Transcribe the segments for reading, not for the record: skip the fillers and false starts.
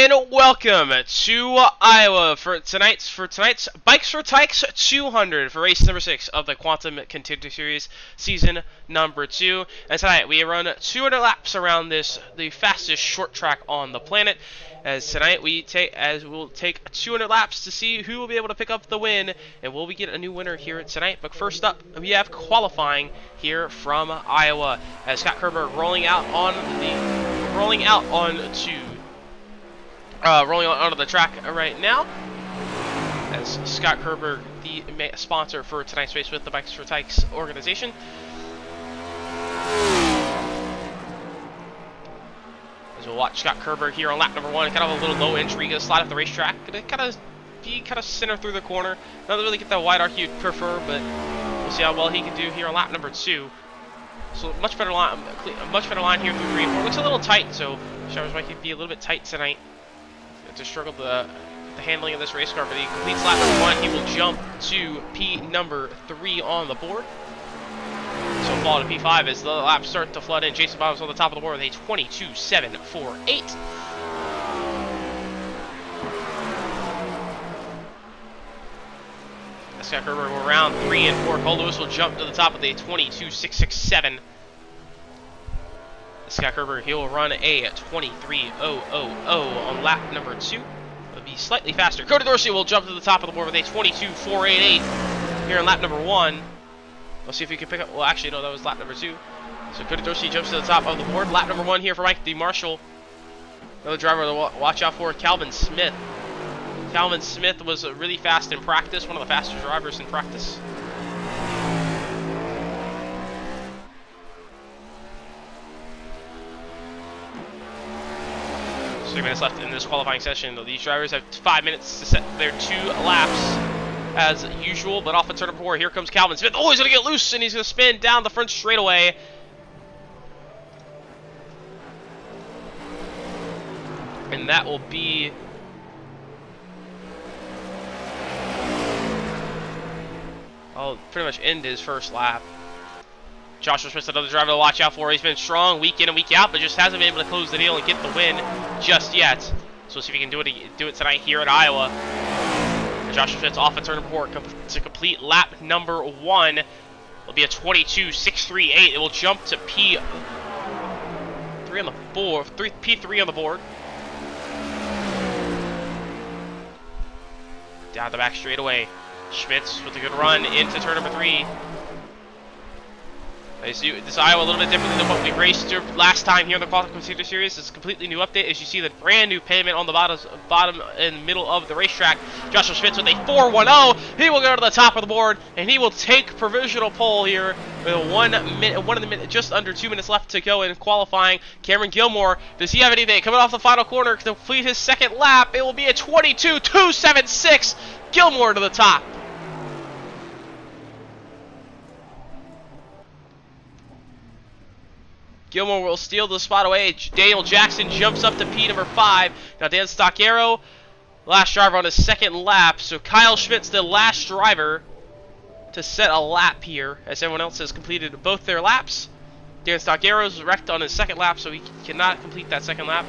and welcome to Iowa for tonight's Bikes4Tykes 200 for race number 6 of the Contender Series season number 2. And tonight we run 200 laps around the fastest short track on the planet. As tonight we'll take 200 laps to see who will be able to pick up the win, and will we get a new winner here tonight. But first up, we have qualifying here from Iowa as ScottKehrberg rolling onto the track right now, as ScottKehrberg, the sponsor for tonight's race with the Bikes4Tykes organization. As we'll watch ScottKehrberg here on lap number 1, kind of a little low entry, gonna slide up the racetrack, gonna kind of center through the corner. Not really get that wide arc you'd prefer, but we'll see how well he can do here on lap number 2. So much better line here through 3 and 4. Looks a little tight, so drivers might be a little bit tight tonight. To struggle the handling of this race car, but he completes lap number 1. He will jump to P number 3 on the board. So fall to P5 as the laps start to flood in. Jason Bottoms on the top of the board with a 22.748. ScottKehrberg will round 3 and 4. Cole Lewis will jump to the top with a 22.667. ScottKehrberg, he will run a 23.000 on lap number 2. It'll be slightly faster. Cody Dorsey will jump to the top of the board with a 22.488 here on lap number 1. We'll see if we can pick up. Well, actually, no, that was lap number 2. So Cody Dorsey jumps to the top of the board. Lap number 1 here for Mike DeMarshall. Another driver to watch out for, Calvin Smith. Calvin Smith was really fast in practice, one of the fastest drivers in practice. 3 minutes left in this qualifying session. These drivers have 5 minutes to set their 2 laps as usual, but off of turn number 4, here comes Calvin Smith. Oh, he's going to get loose, and he's going to spin down the front straightaway. And that will be... I'll pretty much end his first lap. Joshua Smith's another driver to watch out for. He's been strong week in and week out, but just hasn't been able to close the deal and get the win just yet. So we'll see if he can do it tonight here at Iowa. And Joshua Smith's off at turn number 4 to complete lap number 1. It'll be a 22.638. It will jump to P3 on the board. P3 on the board. Down the back straightaway. Schmitz with a good run into turn number 3. This Iowa a little bit differently than what we raced last time here in the Contender Series. It's a completely new update as you see the brand new pavement on the bottom and middle of the racetrack. Joshua Schmitz with a 4.10. He will go to the top of the board and he will take provisional pole here with just under 2 minutes left to go in qualifying. Cameron Gilmore, does he have anything? Coming off the final corner to complete his second lap. It will be a 22.276. Gilmore to the top. Gilmore will steal the spot away. Daniel Jackson jumps up to P number 5. Now Dan Stockero, last driver on his second lap. So Kyle Schmidt's the last driver to set a lap here, as everyone else has completed both their laps. Dan Stockero's wrecked on his second lap, so he cannot complete that second lap.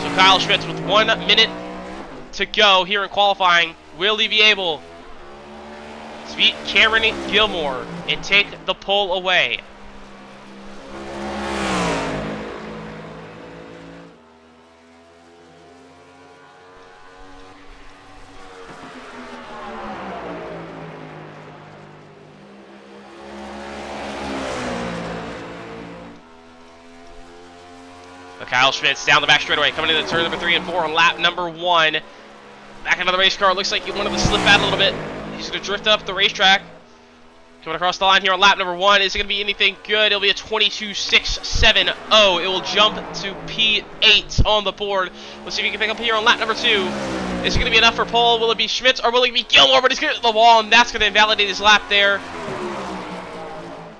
So Kyle Schmidt's with 1 minute to go here in qualifying. Will he be able to beat Cameron Gilmore and take the pole away? Kyle Schmitz down the back straightaway, coming into turn number 3 and 4 on lap number 1. Back into the race car. Looks like he wanted to slip out a little bit. He's going to drift up the racetrack. Coming across the line here on lap number 1. Is it going to be anything good? It'll be a 22.670. It will jump to P8 on the board. Let's see if he can pick up here on lap number 2. Is it going to be enough for pole? Will it be Schmitz or will it be Gilmore? But he's going to hit the wall, and that's going to invalidate his lap there.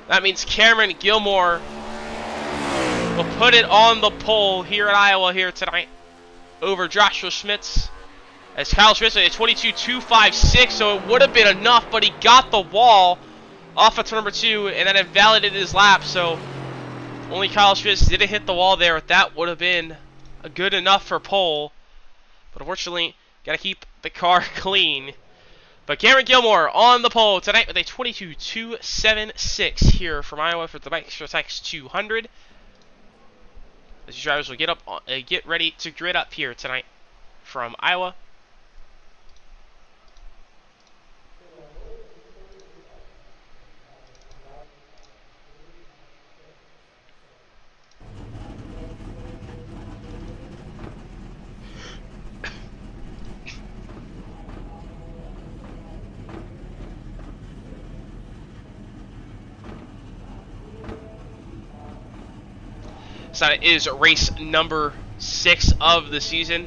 That means Cameron Gilmore will put it on the pole here at Iowa here tonight over Joshua Schmitz. As Kyle Schmitz at a 22.256, so it would have been enough, but he got the wall off of turn number 2, and that invalidated his lap, so only Kyle Schmitz didn't hit the wall there. That would have been good enough for pole, but unfortunately, got to keep the car clean. But Cameron Gilmore on the pole tonight with a 22.276 here from Iowa for the Bikes4Tykes 200. As these drivers will get ready to grid up here tonight from Iowa. So that is race number 6 of the season.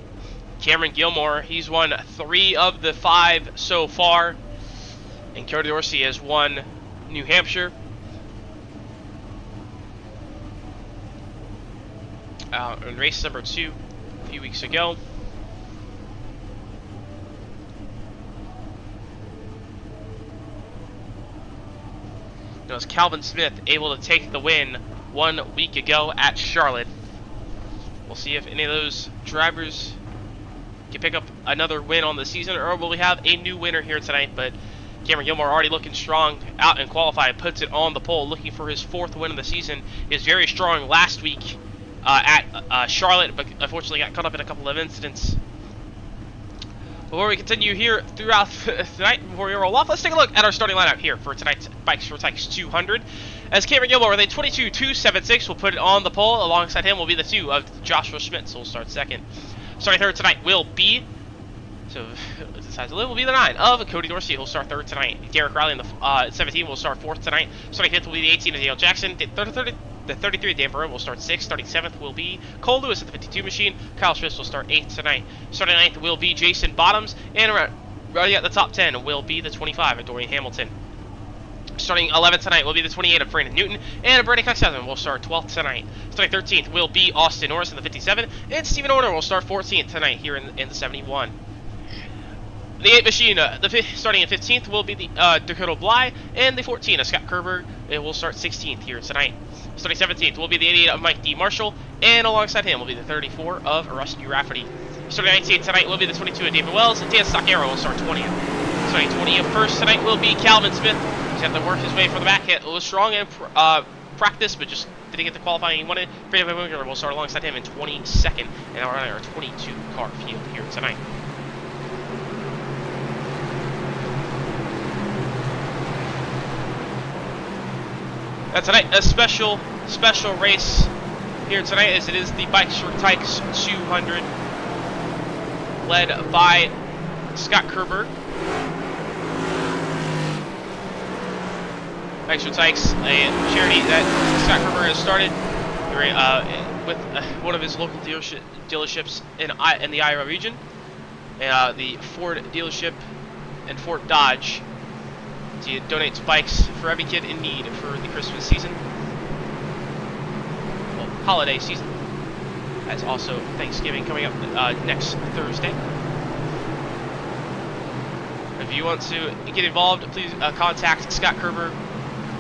Cameron Gilmore, he's won 3 of the 5 so far. And Cody Dorsey has won New Hampshire. In race number 2 a few weeks ago. It was Calvin Smith able to take the win 1 week ago at Charlotte. We'll see if any of those drivers can pick up another win on the season, or will we have a new winner here tonight. But Cameron Gilmore already looking strong out in qualifying, puts it on the pole, looking for his 4th win of the season. He was very strong last week at Charlotte, but unfortunately got caught up in a couple of incidents. Before we continue here throughout tonight, before we roll off, let's take a look at our starting lineup here for tonight's Bikes4Tykes 200. As Cameron Gilmore with a 22.276 will put it on the pole. Alongside him will be the 2 of Joshua Schmitz, who will start 2nd. Starting 3rd tonight will be, will be the 9 of Cody Dorsey, who will start 3rd tonight. Derek Riley in the 17 will start 4th tonight. Starting 5th will be the 18 of Dale Jackson. The 33 of Dan Burrow will start 6th. Starting 7th will be Cole Lewis at the 52 machine. Kyle Schmitz will start 8th tonight. Starting 9th will be Jason Bottoms. And right at the top 10 will be the 25 of Dorian Hamilton. Starting 11th tonight will be the 28 of Brandon Newton, and Brady Cox7 will start 12th tonight. Starting 13th will be Austin Norris in the 57, and Stephen Orner will start 14th tonight here in the 71. The 8 machine, starting at 15th will be the Dakota Bly, and the 14 of Scott Kehrberg will start 16th here tonight. Starting 17th will be the 88 of Mike D. Marshall, and alongside him will be the 34 of Rusty Rafferty. Starting 19th tonight will be the 22 of David Wells, and Dan Stockero will start 20th. Starting 21st tonight will be Calvin Smith. He's had to work his way for the back hit. It was strong in practice, but just didn't get the qualifying he wanted. Brandon Winger will start alongside him in 22nd, and we're running our 22 car field here tonight. And tonight, a special race here tonight, as it is the Bikes4Tykes 200, led by ScottKehrberg. Bikes4Tykes, a charity that ScottKehrberg has started with one of his local dealerships in the Iowa region, the Ford dealership and Fort Dodge. He donates bikes for every kid in need for the Christmas season, well, holiday season. There's also Thanksgiving coming up next Thursday. If you want to get involved, please contact ScottKehrberg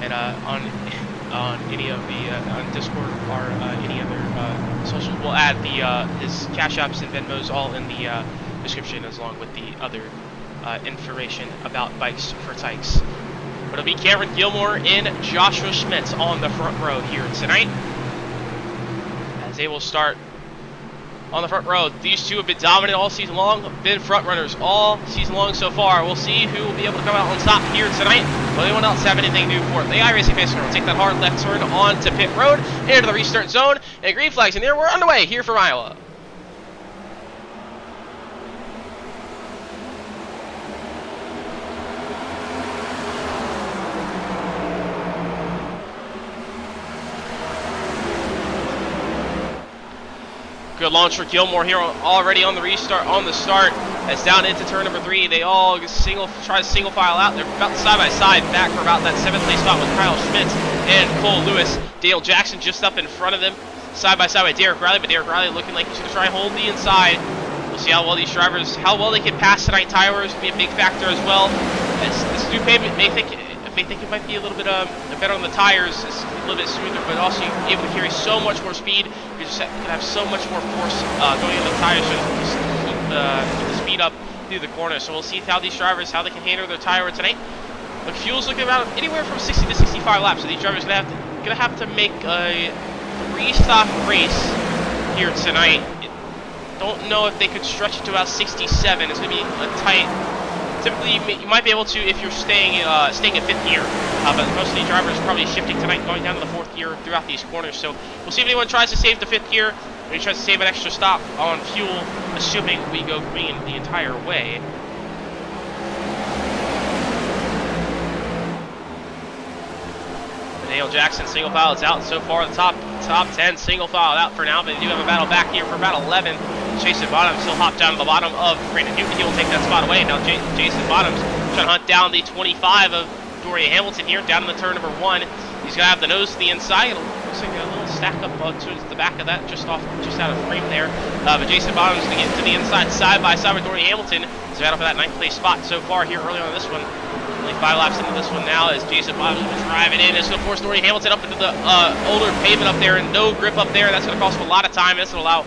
and on any of the on Discord or any other socials. We'll add his Cash Apps and Venmos all in the description, as along with the other information about Bikes4Tykes. But it'll be Cameron Gilmore and Joshua Schmitz on the front row here tonight, as they will start on the front row. These two have been dominant all season long, been front runners all season long so far. We'll see who will be able to come out on top here tonight. Will anyone else have anything new for it? The iRacing Pacer will take that hard left turn onto pit road, into the restart zone, and green flags in there. We're underway here from Iowa. Good launch for Gilmore here already on the restart, on the start. As down into turn number 3, they all try to single file out. They're about side by side back for about that 7th place spot with Kyle Schmitz and Cole Lewis. Dale Jackson just up in front of them, side by side with Derek Riley, but Derek Riley looking like he's going to try and hold the inside. We'll see how well these drivers, how well they can pass tonight. Tires will be a big factor as well. As this new pavement may may think it might be a little bit better on the tires. It's a little bit smoother, but also you're able to carry so much more speed. You just have so much more force going into the tires, so just keep the speed up through the corner. So we'll see how these drivers, how they can handle their tire wear tonight. But fuel's looking about anywhere from 60 to 65 laps. So these drivers are gonna have to make a 3-stop race here tonight. Don't know if they could stretch it to about 67. It's gonna be a tight. Typically, you might be able to if you're staying in 5th gear, but most of these drivers are probably shifting tonight, going down to the 4th gear throughout these corners. So we'll see if anyone tries to save the 5th gear, or he tries to save an extra stop on fuel, assuming we go green the entire way. Daniel Jackson single file is out so far. The top 10 single file out for now, but they do have a battle back here for about 11. Jason Bottoms still hopped down to the bottom of Brandon Newton. He will take that spot away. Now Jason Bottoms trying to hunt down the 25 of Dorian Hamilton here, down in the turn number 1. He's going to have the nose to the inside. It looks like a little stack up towards the back of that, just out of frame there. But Jason Bottoms going to get to the inside, side by side with Dorian Hamilton. He's battle for that 9th place spot so far here early on this one. Only 5 laps into this one now as Jason Bottoms is driving in. It's going to force Dorian Hamilton up into the older pavement up there, and no grip up there. That's going to cost him a lot of time. That's going to allow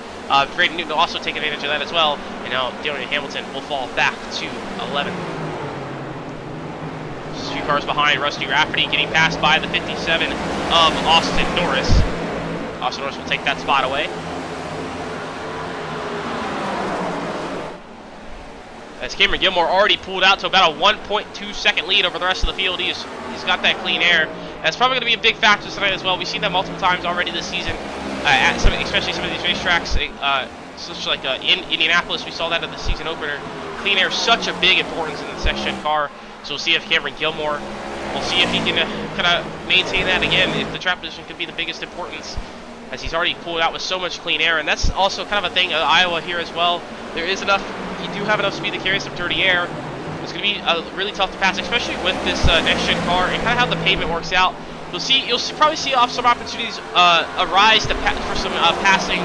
Braden Newton to also take advantage of that as well. And now Dorian Hamilton will fall back to 11. Just a few cars behind. Rusty Rafferty getting passed by the 57 of Austin Norris. Austin Norris will take that spot away. As Cameron Gilmore already pulled out to about a 1.2 second lead over the rest of the field. He's got that clean air. That's probably going to be a big factor tonight as well. We've seen that multiple times already this season, especially some of these racetracks, such like in Indianapolis. We saw that at the season opener. Clean air is such a big importance in the section car. So we'll see if Cameron Gilmore, we'll see if he can kind of maintain that again. If the track position could be the biggest importance, as he's already pulled out with so much clean air. And that's also kind of a thing at Iowa here as well. There is enough. You do have enough speed to carry some dirty air. It's going to be really tough to pass, especially with this next-gen car and kind of how the pavement works out. You'll probably see off some opportunities arise for some passing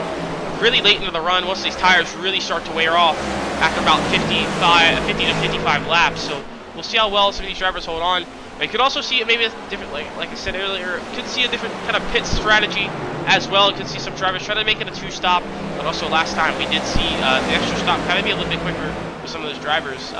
really late into the run once these tires really start to wear off after about 50 to 55 laps. So we'll see how well some of these drivers hold on. But you could also see it maybe a different, like I said earlier, could see a different kind of pit strategy as well. You could see some drivers try to make it a 2-stop, but also last time we did see the extra stop kind of be a little bit quicker for some of those drivers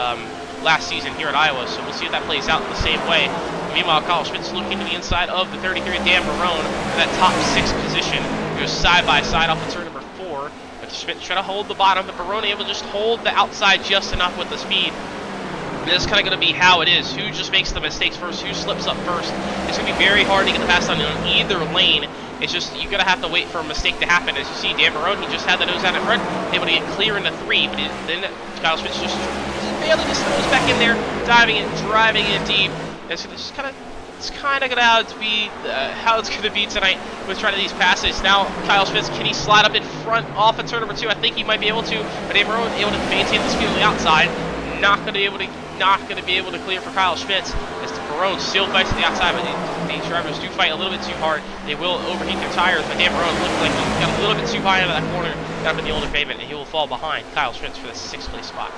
last season here at Iowa. So we'll see if that plays out in the same way. Meanwhile, Kyle Schmidt's looking to the inside of the 33 Dan Barone in that top 6 position. He goes side by side off the turn number 4. But Schmidt trying to hold the bottom, but Barone able to just hold the outside just enough with the speed. This is kind of going to be how it is. Who just makes the mistakes first? Who slips up first? It's going to be very hard to get the pass on either lane. It's just you're going to have to wait for a mistake to happen. As you see, Dan Barone, he just had the nose out in front, able to get clear into 3, but then Kyle Schmidt just barely gets the nose back in there, diving in, driving in deep. It's kind of going to be how it's going to be tonight with trying to these passes. Now, Kyle Schmidt, can he slide up in front off of turn number 2? I think he might be able to, but Dan Barone able to maintain the speed on the outside. Not going to be able to clear for Kyle Schmitz as Barone still fights to the outside, but these drivers do fight a little bit too hard. They will overheat their tires, but Dan Barone looks like he got a little bit too high out of that corner, got up in the older pavement, and he will fall behind Kyle Schmitz for the 6th place spot.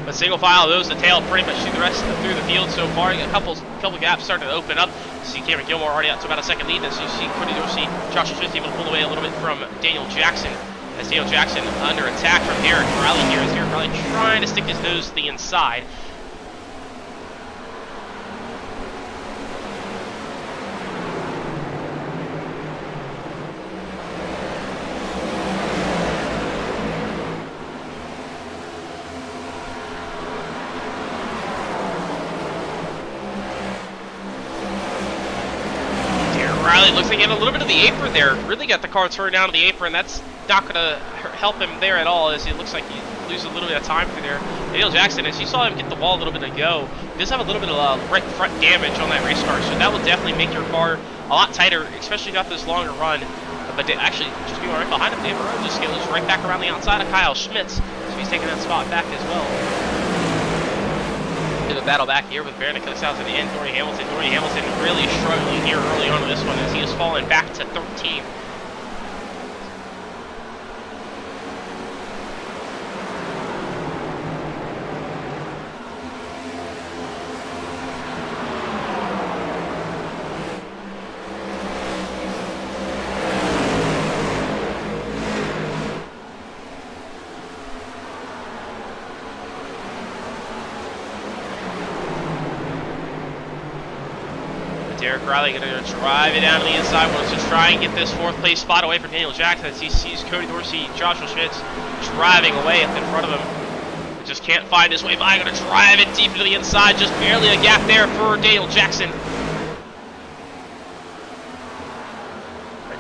But single file, those the tail pretty much through the field so far. A couple gaps starting to open up. You see Cameron Gilmore already out to about a 2nd lead. As you see Cody Dorsey, Joshua Schmitz able to pull away a little bit from Daniel Jackson. As Daniel Jackson under attack from Derek Riley here. As Derek Riley trying to stick his nose to the inside. Looks like he had a little bit of the apron there. Really got the car turned down to the apron. That's not going to help him there at all, as it looks like he loses a little bit of time through there. Daniel Jackson, as you saw him get the wall a little bit ago, he does have a little bit of right front damage on that race car, so that will definitely make your car a lot tighter, especially got this longer run. But actually, just being right behind him, Dan Barone just goes right back around the outside of Kyle Schmitz, so he's taking that spot back as well. A battle back here with Brandon Cookshausen and Dorian Hamilton. Dorian Hamilton really struggling here early on in this one as he is falling back to 13th. Derek Riley going to drive it down to the inside. Wants to try and get this 4th place spot away from Daniel Jackson as he sees Cody Dorsey, Joshua Schmitz driving away up in front of him. Just can't find his way by. Going to drive it deep into the inside. Just barely a gap there for Daniel Jackson.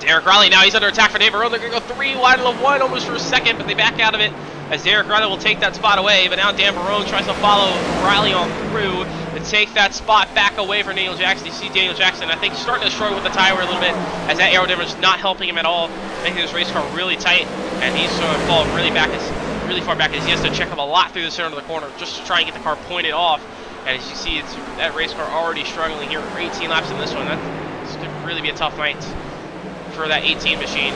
Derek Riley now, he's under attack for Dave Barone. They're going to go 3 wide of 1 almost for a second, but they back out of it as Derek Riley will take that spot away. But now Dan Barone tries to follow Riley on through to take that spot back away from Daniel Jackson. You see Daniel Jackson, I think, starting to struggle with the tire a little bit as that aerodynamics is not helping him at all, making this race car really tight, and he's going to fall really far back as he has to check up a lot through the center of the corner just to try and get the car pointed off. And as you see, it's that race car already struggling here for 18 laps in this one. That's going to really be a tough night for that 18 machine.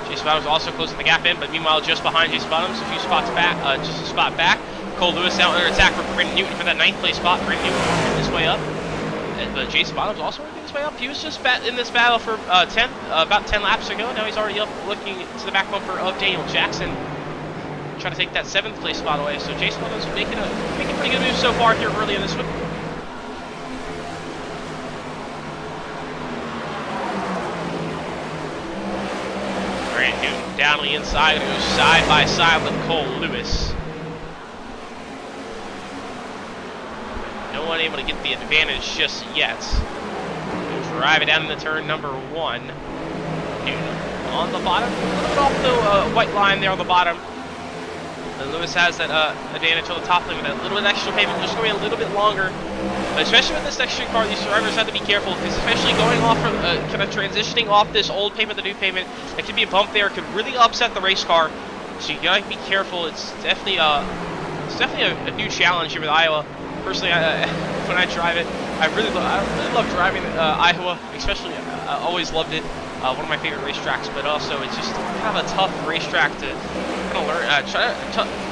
Jason Bottoms also closing the gap in, but meanwhile just behind Jason Bottoms, a few spots back, just a spot back. Cole Lewis out under attack for Brandon Newton for that 9th place spot. Brandon Newton working his way up, but Jason Bottoms also working his way up. He was just in this battle for about 10 laps ago. Now he's already up, looking to the back bumper of Daniel Jackson, trying to take that 7th place spot away. So Jason Bottoms making pretty good moves so far here early in this one. Newton down on the inside, going to go side by side with Cole Lewis. No one able to get the advantage just yet. He'll drive it down into turn number 1. Newton on the bottom, a little bit off the white line there on the bottom. And Lewis has that advantage on the top lane with that little bit extra pavement, just going a little bit longer. But especially with this next street car, these drivers have to be careful because especially going off from kind of transitioning off this old pavement to the new pavement, it could be a bump there, it could really upset the race car. So you gotta be careful. It's definitely a new challenge here with Iowa. Personally, when I drive it, I really love driving Iowa, especially. I always loved it. One of my favorite racetracks, but also it's just kind of a tough racetrack to kind of learn.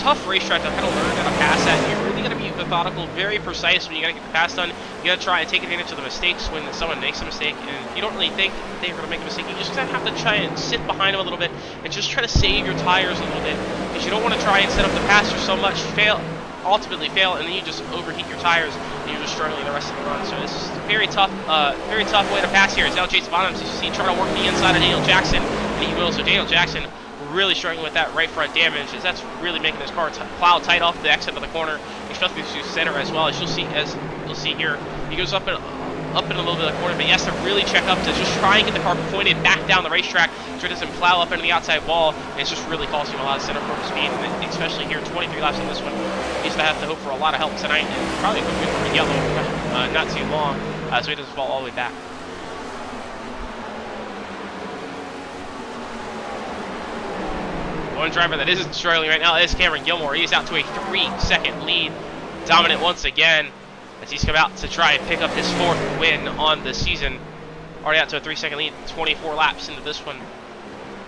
Tough racetrack to kind of learn how to pass at. You really got to be methodical, very precise when you got to get the pass done. You got to try and take advantage of the mistakes when someone makes a mistake, and you don't really think they're going to make a mistake. You just kind of have to try and sit behind them a little bit and just try to save your tires a little bit, because you don't want to try and set up the passer so much, ultimately fail, and then you just overheat your tires and you're just struggling the rest of the run. So it's a very tough way to pass here. It's now Jason Bottoms, you see, trying to work the inside of Daniel Jackson, and he will. So Daniel Jackson really struggling with that right front damage, as that's really making this car plow tight off the exit of the corner, especially through center as well. As you'll see here, he goes up and a little bit of the corner, but he has to really check up to just try and get the car pointed back down the racetrack so it doesn't plow up into the outside wall, and it's just really costing him a lot of center corner speed, and especially here, 23 laps on this one. He's going to have to hope for a lot of help tonight, and probably going to be for yellow not too long, so he doesn't fall all the way back. One driver that isn't struggling right now is Cameron Gilmore. He's out to a 3-second lead, dominant once again, as he's come out to try and pick up his 4th win on the season. Already out to a 3-second lead, 24 laps into this one.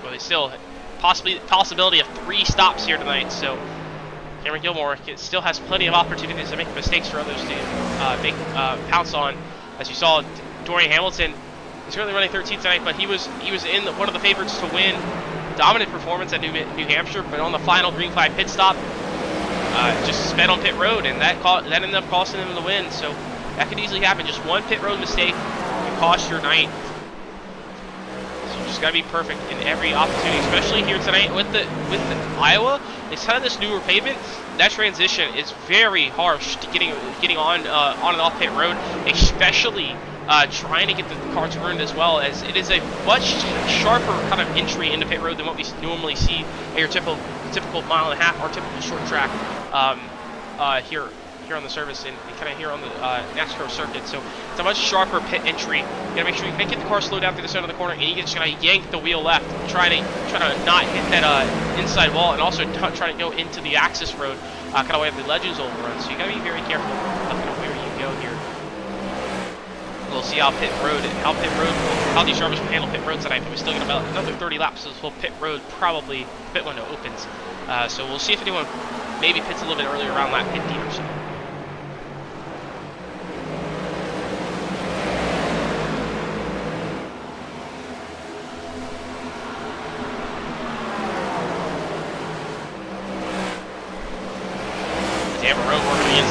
But there's still possibility of 3 stops here tonight, so Cameron Gilmore still has plenty of opportunities to make mistakes for others to pounce on. As you saw, Dorian Hamilton is currently running 13th tonight, but he was in one of the favorites to win. Dominant performance at New Hampshire, but on the final green flag pit stop, just sped on pit road, and that ended up costing him the win. So that could easily happen. Just one pit road mistake can cost your night. So you just gotta be perfect in every opportunity, especially here tonight with the Iowa. It's kind of this newer pavement. That transition is very harsh to getting on and off pit road, especially trying to get the car turned as well, as it is a much sharper kind of entry into pit road than what we normally see at your typical 1.5 mile or typical short track here on the service and kind of here on the NASCAR circuit. So it's a much sharper pit entry. You gotta make sure you can get the car slowed down through the center of the corner, and you just gotta yank the wheel left, try to not hit that inside wall, and also try to go into the access road, kind of way of the Legends overrun. So you gotta be very careful of where you go here. We'll see how these drivers can handle pit road tonight. But we still got about another 30 laps until pit window opens. So we'll see if anyone maybe pits a little bit earlier, around lap 50 or so.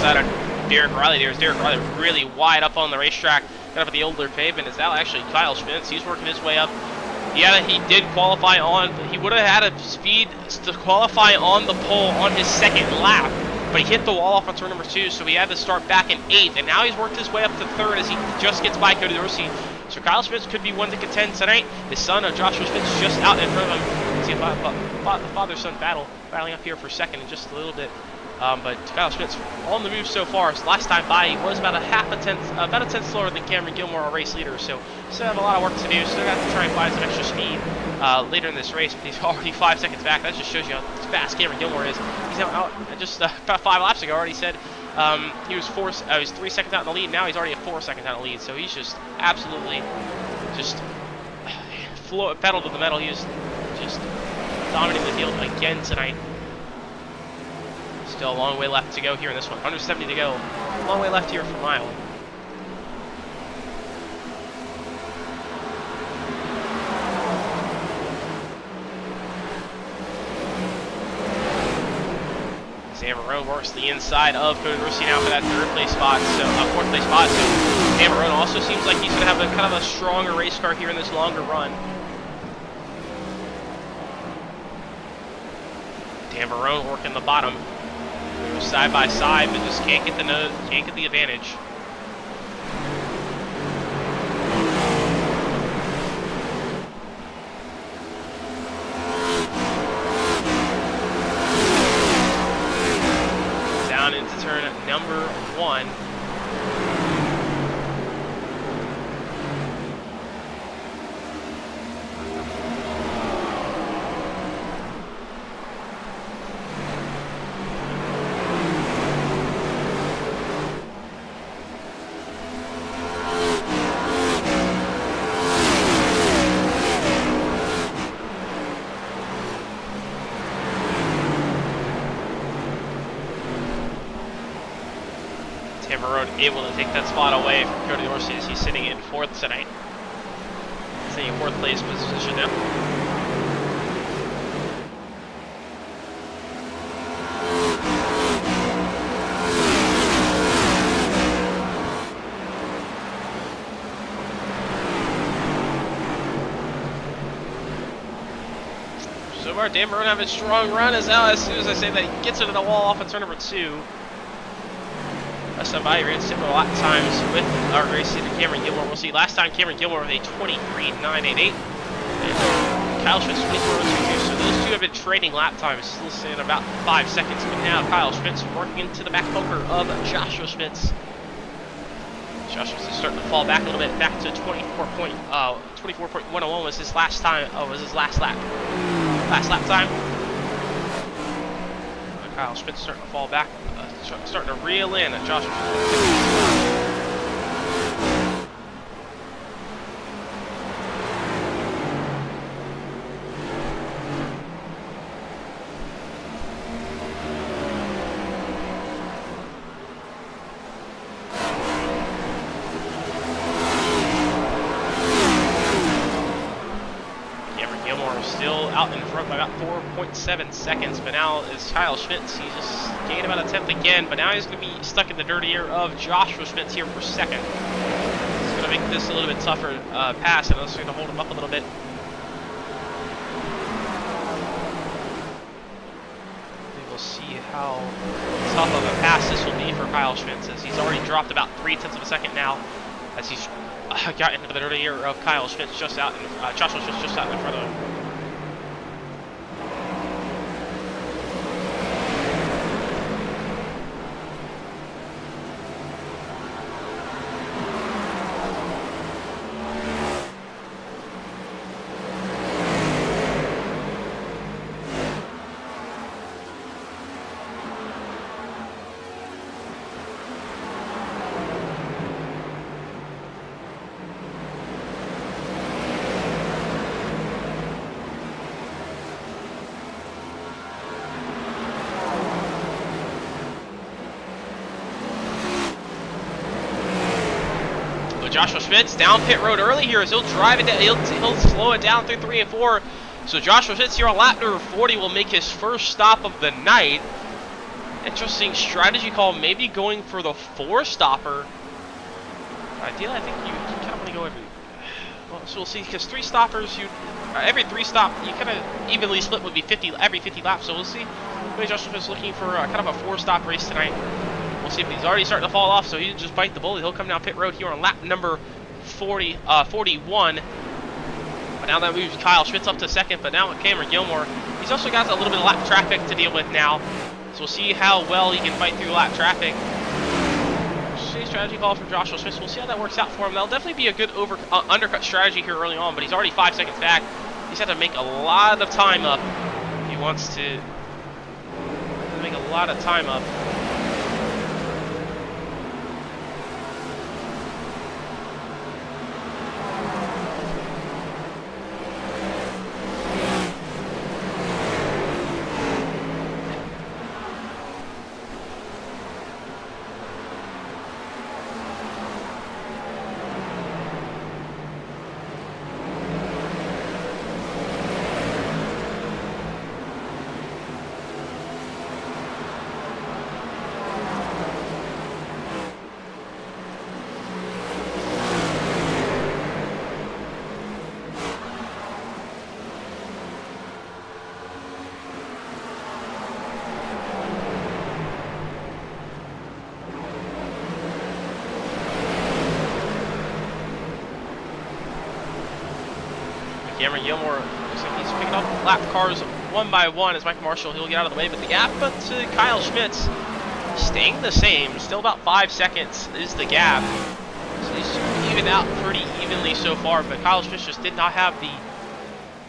inside on Derek Riley. There's Derek Riley really wide up on the racetrack, kind of at the older pavement. Is now actually Kyle Schmitz. He's working his way up. Yeah, he did qualify on, but he would have had a speed to qualify on the pole on his second lap. But he hit the wall off on turn number 2, so he had to start back in 8th, and now he's worked his way up to 3rd as he just gets by Cody Dorsey. So Kyle Schmitz could be one to contend tonight. His son, Joshua Schmitz, just out in front of him. You can see the father-son battling up here for 2nd in just a little bit. But Kyle Schmitz on the move so far. So last time by, he was about a tenth slower than Cameron Gilmore, our race leader. So still have a lot of work to do. Still got to try and find some extra speed later in this race. But he's already 5 seconds back. That just shows you how fast Cameron Gilmore is. He's now out just about 5 laps ago. Already said he was 3 seconds out in the lead. Now he's already at 4 seconds out in the lead. So he's just absolutely pedal to the metal. He is just dominating the field again tonight. Still a long way left to go here in this one. 170 to go. Long way left here for Mile. Sam Marone works the inside of Cody Dorsey now for that 4th place spot. So Sam Marone also seems like he's going to have kind of a stronger race car here in this longer run. Dan Marone working the bottom. Side by side, but just can't get the advantage. Down into turn number 1. Able to take that spot away from Cody Dorsey as he's sitting in 4th tonight. Sitting in 4th place position now. So far, Dan Marone having a strong run as soon as I say that, he gets into the wall off of turn number 2. Somebody ran similar lap times with our race leader Cameron Gilmore. We'll see. Last time Cameron Gilmore with a 23.988, and Kyle Schmitz 24.02. So those two have been trading lap times, still sitting about 5 seconds. But now Kyle Schmitz working into the back bumper of Joshua Schmitz. Joshua Schmitz is starting to fall back a little bit, back to 24.101 was his last time. Was his last lap. Last lap time. Kyle Schmitz starting to fall back. Starting to reel in at Joshua Schmitz. Still out in front by about 4.7 seconds, but now is Kyle Schmitz. He's just gained about a 10th again, but now he's going to be stuck in the dirty air of Joshua Schmitz here for 2nd. It's going to make this a little bit tougher pass, and it's going to hold him up a little bit. We will see how tough of a pass this will be for Kyle Schmitz, as he's already dropped about 0.3 of a second now, as he's got into the dirty air of Kyle Schmitz just out, Joshua Schmitz just out in front of him. Joshua Schmitz down pit road early here as he'll drive it down, he'll slow it down through 3 and 4. So Joshua Schmitz here on lap number 40 will make his first stop of the night. Interesting strategy call, maybe going for the 4-stopper. Ideally, I think you kind of want to go every... Well, so we'll see, because 3 stoppers, every 3 stop, you kind of evenly split would be 50 every 50 laps. So we'll see. Maybe Joshua is looking for kind of a 4-stop race tonight. We'll see if he's already starting to fall off, so he just bite the bullet. He'll come down pit road here on lap number 41. But now that moves Kyle Schmitz up to second, but now Cameron Gilmore, he's also got a little bit of lap traffic to deal with now. So we'll see how well he can fight through lap traffic. Strategy call from Joshua Smith. We'll see how that works out for him. That'll definitely be a good undercut strategy here early on, but he's already 5 seconds back. He's had to make a lot of time up. He wants to make a lot of time up. Cameron Gilmore looks like he's picking up lap cars one by one as Michael Marshall, he'll get out of the way, but the gap to Kyle Schmitz staying the same, still about 5 seconds is the gap. So he's evened out pretty evenly so far, but Kyle Schmitz just did not have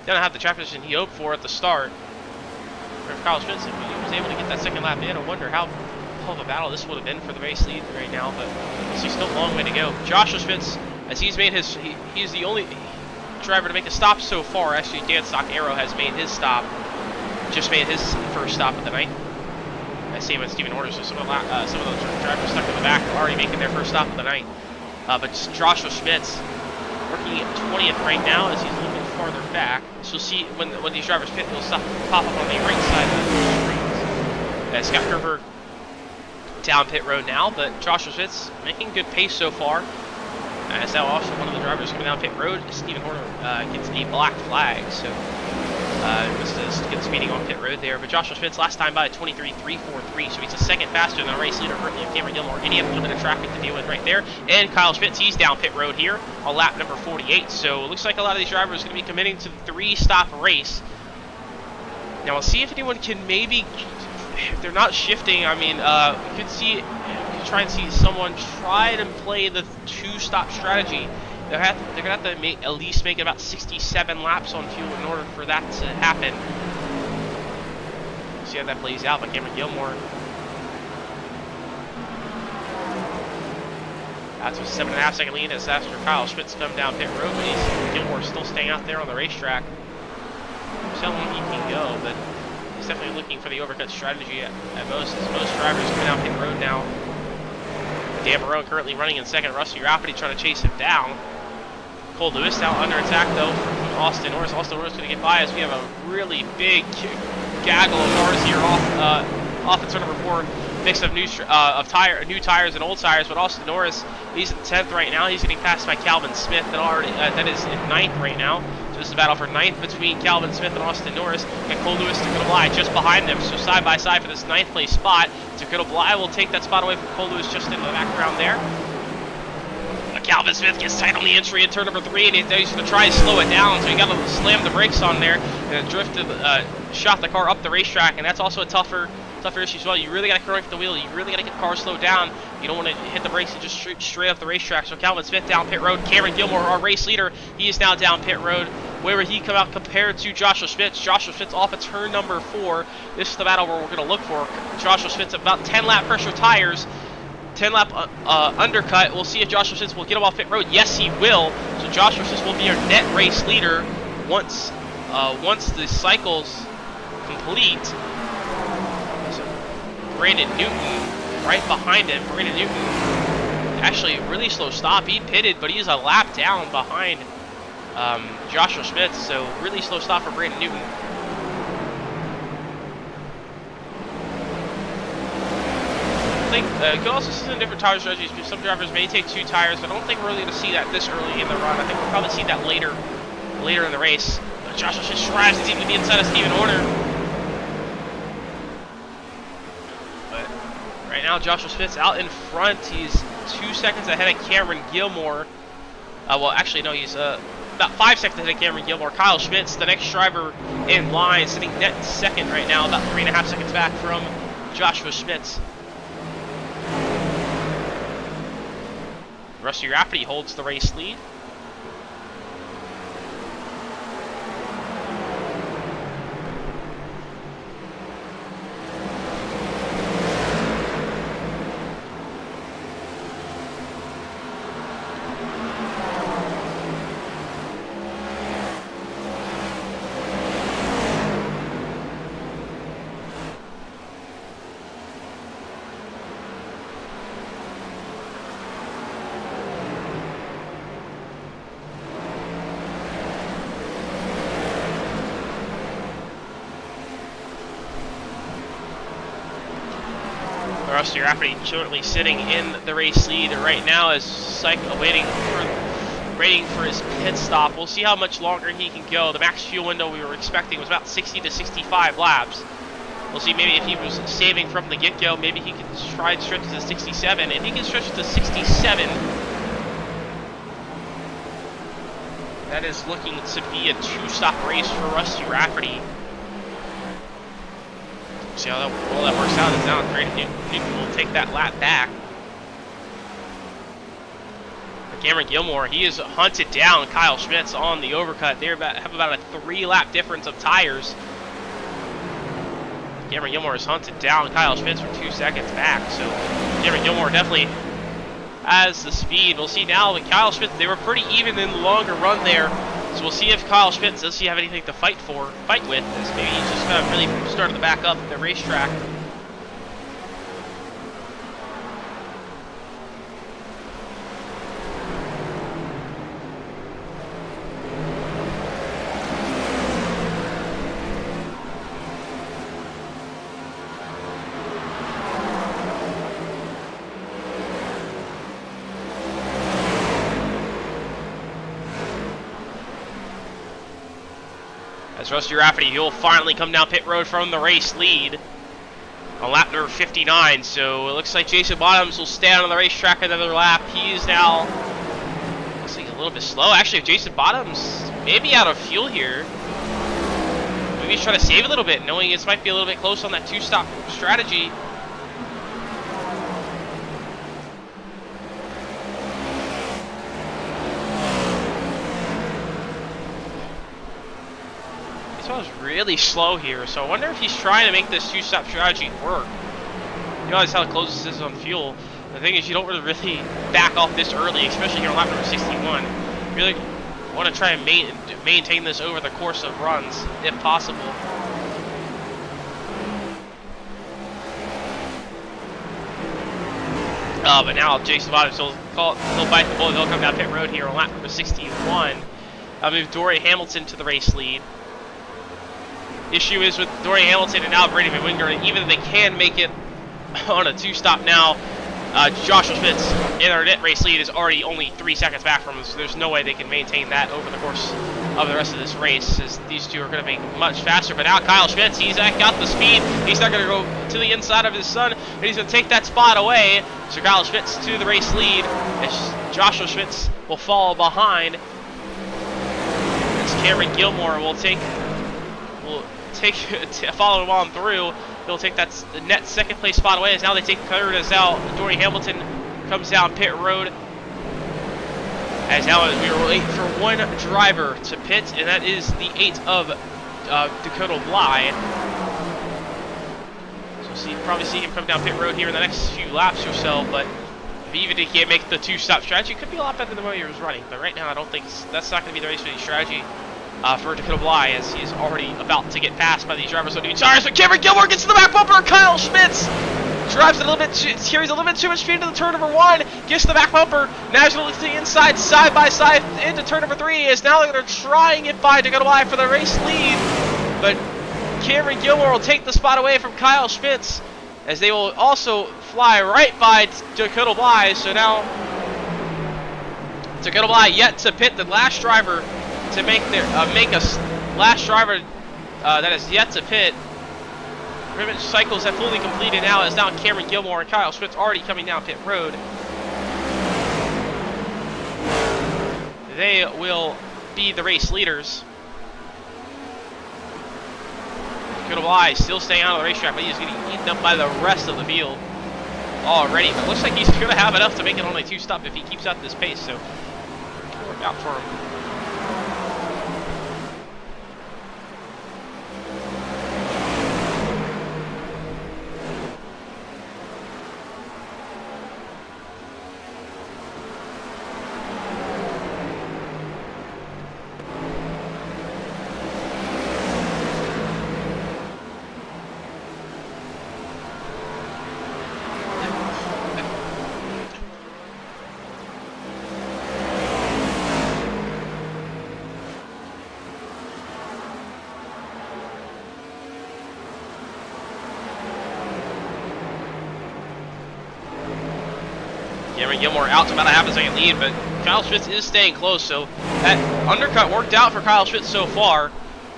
the track position he hoped for at the start. For Kyle Schmitz, if he was able to get that second lap in, I wonder how of a battle this would have been for the race lead right now, but he's still a long way to go. Joshua Schmitz, as he's made his, he's the only driver to make a stop so far. Actually, Dan Stock-Arrow has made his stop, just made his first stop of the night. Same as Steven Orders, so some of those drivers stuck in the back are already making their first stop of the night. But Joshua Schmitz working at 20th right now as he's a little bit farther back. So see when these drivers pit, they'll pop up on the right side of the screen. ScottKehrberg down pit road now, but Joshua Schmitz making good pace so far. As now also one of the drivers coming down pit road, Steven Horner gets a black flag, so just good speeding on pit road there. But Joshua Schmitz last time by 23.343, so he's a second faster than the race leader currently of Cameron Gilmore, and he had a little bit of traffic to deal with right there. And Kyle Schmitz, he's down pit road here on lap number 48, so it looks like a lot of these drivers are going to be committing to the 3-stop race. Now we'll see if anyone can maybe, if they're not shifting, I mean, we could see, try and see someone try to play the 2-stop strategy. They're gonna have to at least make about 67 laps on fuel in order for that to happen. See how that plays out by Cameron Gilmore. That's a 7.5 second lead as after Kyle Schmitz come down pit road, but Gilmore's still staying out there on the racetrack. See how long he can go, but he's definitely looking for the overcut strategy at most, as most drivers coming down pit road now. Dan Marone currently running in second. Rusty Rafferty trying to chase him down. Cole Lewis now under attack though from Austin Norris. Austin Norris going to get by as we have a really big gaggle of cars here off in turn number 4. Mix of new tires and old tires, but Austin Norris, he's in 10th right now. He's getting passed by Calvin Smith that is in 9th right now. So this is a battle for 9th between Calvin Smith and Austin Norris, and Cole Lewis to Dakota Bly just behind them. So side by side for this 9th place spot. Dakota Bly will take that spot away from Cole Lewis just in the background there. Calvin Smith gets tight on the entry in turn number 3, and he's going to try to slow it down, so he got to slam the brakes on there, and drifted, shot the car up the racetrack, and that's also a tougher issue as well. You really got to crank the wheel, you really got to get the car slowed down. You don't want to hit the brakes and just straight up the racetrack. So Calvin Smith down pit road. Cameron Gilmore, our race leader, he is now down pit road. Where would he come out compared to Joshua Schmitz? Joshua Schmitz off at turn number 4. This is the battle where we're going to look for Joshua Schmitz about 10 lap pressure tires. 10 lap undercut. We'll see if Joshua Schmitz will get him off pit road. Yes, he will. So Joshua Schmitz will be our net race leader once the cycle's complete. So Brandon Newton right behind him. Brandon Newton, actually a really slow stop. He pitted, but he's a lap down behind Joshua Schmitz. So really slow stop for Brandon Newton. think you can also see some different tire strategies. Some drivers may take 2 tires, but I don't think we're really going to see that this early in the run. I think we'll probably see that later in the race. Joshua just strives to seem to be inside of Steven Horner. But right now, Joshua Smith's out in front. He's 2 seconds ahead of Cameron Gilmore. Well, actually, no, he's about 5 seconds ahead of Cameron Gilmore. Kyle Schmitz, the next driver in line, sitting net second right now, about 3.5 seconds back from Joshua Schmitz. Rusty Rafferty holds the race lead. Rusty Rafferty currently sitting in the race lead right now as waiting for his pit stop. We'll see how much longer he can go. The max fuel window we were expecting was about 60 to 65 laps. We'll see maybe if he was saving from the get-go, maybe he can try and stretch it to 67. If he can stretch it to 67, that is looking to be a 2-stop race for Rusty Rafferty. See how that works out. Is now Brandon Newton will take that lap back. Cameron Gilmore, he is hunted down Kyle Schmitz on the overcut. They have about a 3-lap difference of tires. Cameron Gilmore is hunted down Kyle Schmitz for 2 seconds back. So Cameron Gilmore definitely has the speed. We'll see now with Kyle Schmitz. They were pretty even in the longer run there. So we'll see if Kyle Schmitz, does he have anything to fight with, as maybe he's just kind of really started to back up the racetrack. As Rusty Rafferty, he'll finally come down pit road from the race lead on lap number 59. So it looks like Jason Bottoms will stay on the racetrack another lap. He is now, looks like a little bit slow. Actually, if Jason Bottoms may be out of fuel here, maybe he's trying to save a little bit, knowing this might be a little bit close on that 2-stop strategy. Was really slow here, so I wonder if he's trying to make this 2-stop strategy work. You realize how close this is on fuel. The thing is, you don't really back off this early, especially here on lap number 61. You really want to try and maintain this over the course of runs, if possible. But now Jason Bottoms will bite the bullet. He'll come down pit road here on lap number 61. I'll move Dory Hamilton to the race lead. Issue is with Dory Hamilton and now Brady McWinger, even if they can make it on a 2-stop now, Joshua Schmitz in our net race lead is already only 3 seconds back from us, so there's no way they can maintain that over the course of the rest of this race, as these two are going to be much faster. But now Kyle Schmitz, he's got the speed. He's not going to go to the inside of his son, and he's going to take that spot away. So Kyle Schmitz to the race lead, as Joshua Schmitz will fall behind. As Cameron Gilmore will follow him on through. He'll take that net second place spot away, as now they take Curtis out. Dory Hamilton comes down pit road, as now we are waiting for one driver to pit, and that is the 8 of Dakota Bly. So probably see him come down pit road here in the next few laps or so, but even if he can't make the 2-stop strategy, it could be a lot better than what he was running. But right now, I don't think that's not going to be the race strategy for Dakota Bly, as he's already about to get passed by these drivers on new tires. But Cameron Gilmore gets to the back bumper. Kyle Schmitz drives it a little bit, carries a little bit too much speed into the turn number 1, gets to the back bumper. Now he's going to look to the inside, side by side into turn number 3. Is now going to try and get by Dakota Bly for the race lead, but Cameron Gilmore will take the spot away from Kyle Schmitz. as they will also fly right by Dakota Bly. So now Dakota Bly yet to pit, the last driver to make their last driver that is yet to pit. Pretty much cycles have fully completed now. It's now Cameron Gilmore and Kyle Schwitz already coming down pit road. They will be the race leaders. Dakota Bly still staying out of the racetrack, but he's getting eaten up by the rest of the field already. But looks like he's going to have enough to make it on a two-stop if he keeps up this pace. So work out for him. Cameron Gilmore out to about a half a second lead, but Kyle Schwitz is staying close, so that undercut worked out for Kyle Schwitz so far.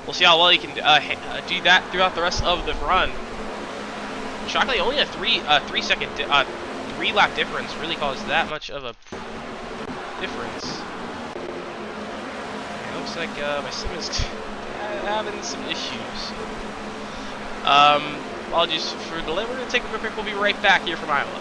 We'll see how well he can do that throughout the rest of the run. Shockingly, only a three-lap difference really caused that much of a difference. It looks like my sim is having some issues. Apologies for the delay. We're going to take a quick break. We'll be right back here from Iowa.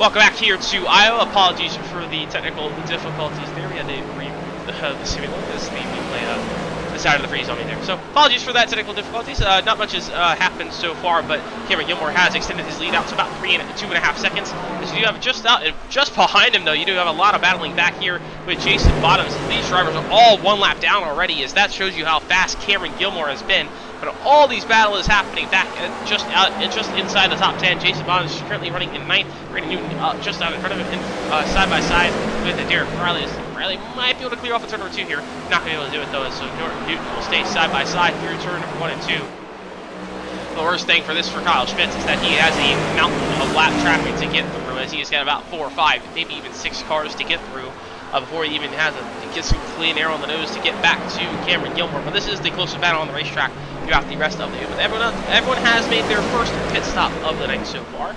Welcome back here to Iowa. Apologies for the technical difficulties there. We had to the simulator this the side of the freeze on me there. So apologies for that technical difficulties. Not much has happened so far, but Cameron Gilmore has extended his lead out to about 2.5 seconds. As you do have just behind him though, you do have a lot of battling back here with Jason Bottoms. These drivers are all one lap down already, as that shows you how fast Cameron Gilmore has been. But all these battle is happening back just inside the top 10. Jason Bottoms is currently running in 9th. Brandon Newton just out in front of him, side by side with Derek Riley. Riley might be able to clear off the turn number 2 here. Not going to be able to do it though, so Newton will stay side by side through turn number 1 and 2. The worst thing for Kyle Schmitz is that he has a mountain of lap traffic to get through, as he's got about 4 or 5, maybe even 6 cars to get through before he even gets some clean air on the nose to get back to Cameron Gilmore. But this is the closest battle on the racetrack throughout the rest of the day. But everyone has made their first pit stop of the night so far.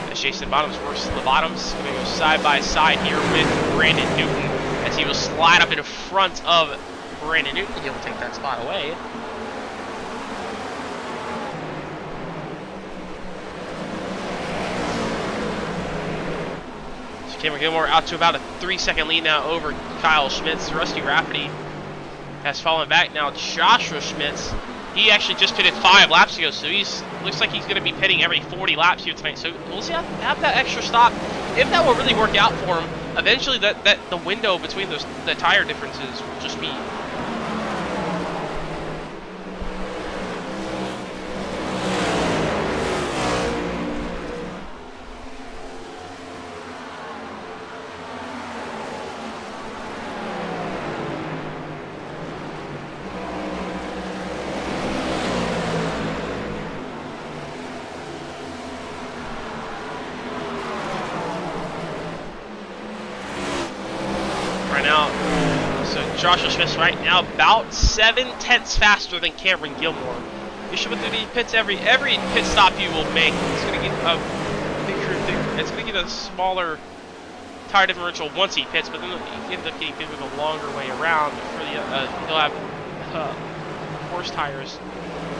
As Jason Bottoms works to the bottoms, going to go side by side here with Brandon Newton, as he will slide up in front of Brandon Newton. He'll take that spot away. Cameron Gilmore out to about a 3-second lead now over Kyle Schmitz. Rusty Rafferty has fallen back. Now Joshua Schmitz, he actually just pitted 5 laps ago, so looks like he's going to be pitting every 40 laps here tonight. So we'll see have that extra stop. If that will really work out for him, eventually the window between the tire differences will just be Joshua Smith right now about 7/10 faster than Cameron Gilmore. You should do the pits every pit stop you will make. It's going to get a bigger. It's going to get a smaller tire differential once he pits, but then you end up getting a longer way around for the he'll have horse tires,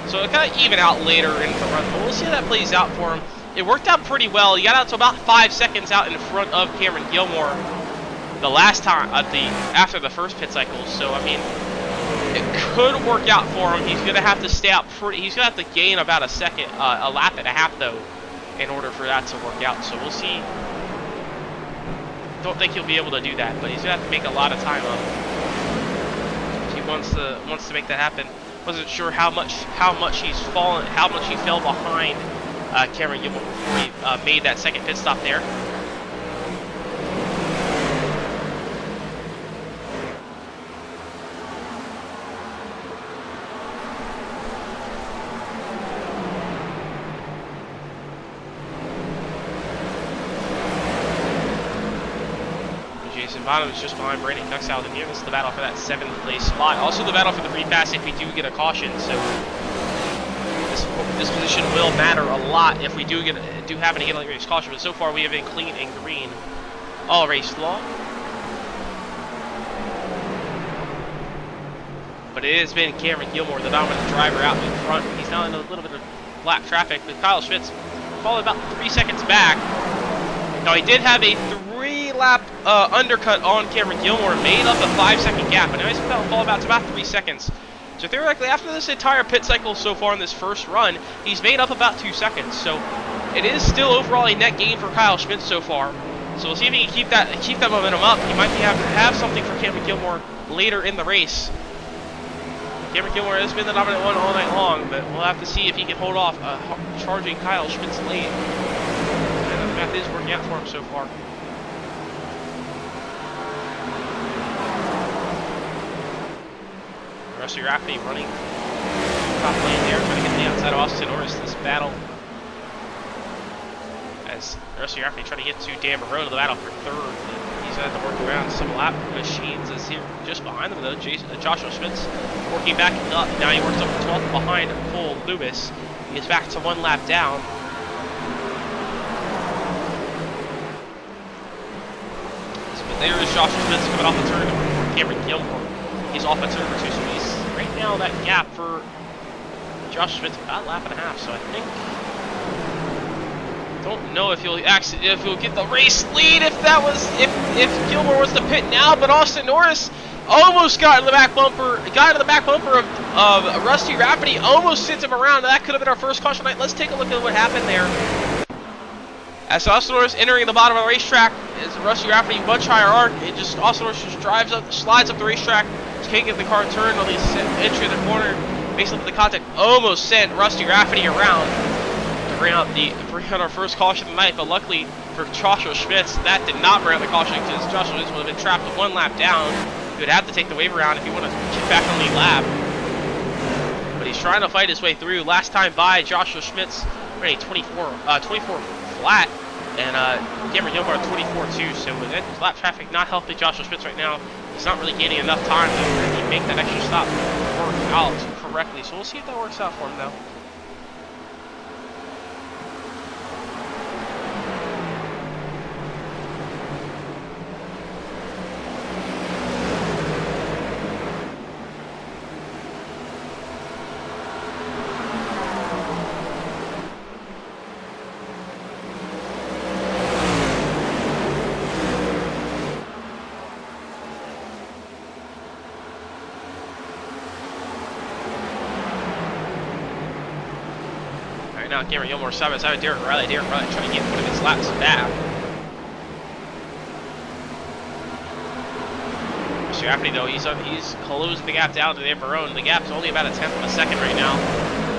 so it'll kind of even out later in the run. But we'll see how that plays out for him. It worked out pretty well. He got out to about 5 seconds out in front of Cameron Gilmore the last time after the first pit cycle, so I mean it could work out for him. He's gonna have to stay out he's gonna have to gain about a lap and a half though in order for that to work out, so we'll see. Don't think he'll be able to do that, but he's gonna have to make a lot of time up if he wants to make that happen. Wasn't sure how much he fell behind Kehrberg before he made that second pit stop there. Bottom is just behind Brandon Cuxow here. This is the battle for that 7th place spot. Also the battle for the free pass if we do get a caution. So this position will matter a lot if we do happen to get a late race caution. But so far we have been clean and green all race long. But it has been Cameron Gilmore, the dominant driver, out in front. He's now in a little bit of lap traffic, but Kyle Schmitz followed about 3 seconds back. Now he did have a 3-lap undercut on Cameron Gilmore, made up a 5-second gap, and now he's fall about to about 3 seconds. So theoretically, after this entire pit cycle so far in this first run, he's made up about 2 seconds. So it is still overall a net gain for Kyle Schmitz so far. So we'll see if he can keep that momentum up. He might have something for Cameron Gilmore later in the race. Cameron Gilmore has been the dominant one all night long, but we'll have to see if he can hold off charging Kyle Schmitz late. And the math is working out for him so far. Rusty Rafferty running top lane there, trying to get the outside of Austin Norris this battle. As Rusty Rafferty trying to get to Dan Barone to the battle for 3rd. He's going to have to work around some lap machines. Is here just behind them though. Joshua Schmitz working back up. Now he works up to 12th behind Cole Lewis. He is back to 1 lap down. But there is Joshua Schmitz coming off the turn for Cameron Gilmore. He's off at turn number 2, so he's right now that gap for Josh Schmidt's about a lap and a half, so I think... Don't know if he'll get the race lead if Gilmore was to pit now, but Austin Norris almost got into the back bumper of Rusty Rafferty, almost sent him around. That could have been our first caution night. Let's take a look at what happened there. As Austin Norris entering the bottom of the racetrack, is Rusty Rafferty much higher arc. Austin Norris just slides up the racetrack, can't get the car turned on the entry of the corner. Basically, the contact almost sent Rusty Rafferty around to bring out our first caution of the night. But luckily for Joshua Schmitz, that did not bring out the caution because Joshua Schmitz would have been trapped with one lap down. He would have to take the wave around if he wanted to get back on the lap. But he's trying to fight his way through. Last time by, Joshua Schmitz ran a 24 flat, and Cameron Gilmore 24.2. So with that lap traffic not helping Joshua Schmitz right now, he's not really gaining enough time to really make that extra stop work out correctly. So we'll see if that works out for him though. Now Cameron Gilmore side by side with Derek Riley. Derek Riley trying to get one of his laps back. Mr. Rafferty though, he's closed the gap down to the Barone. The gap's only about a tenth of a second right now.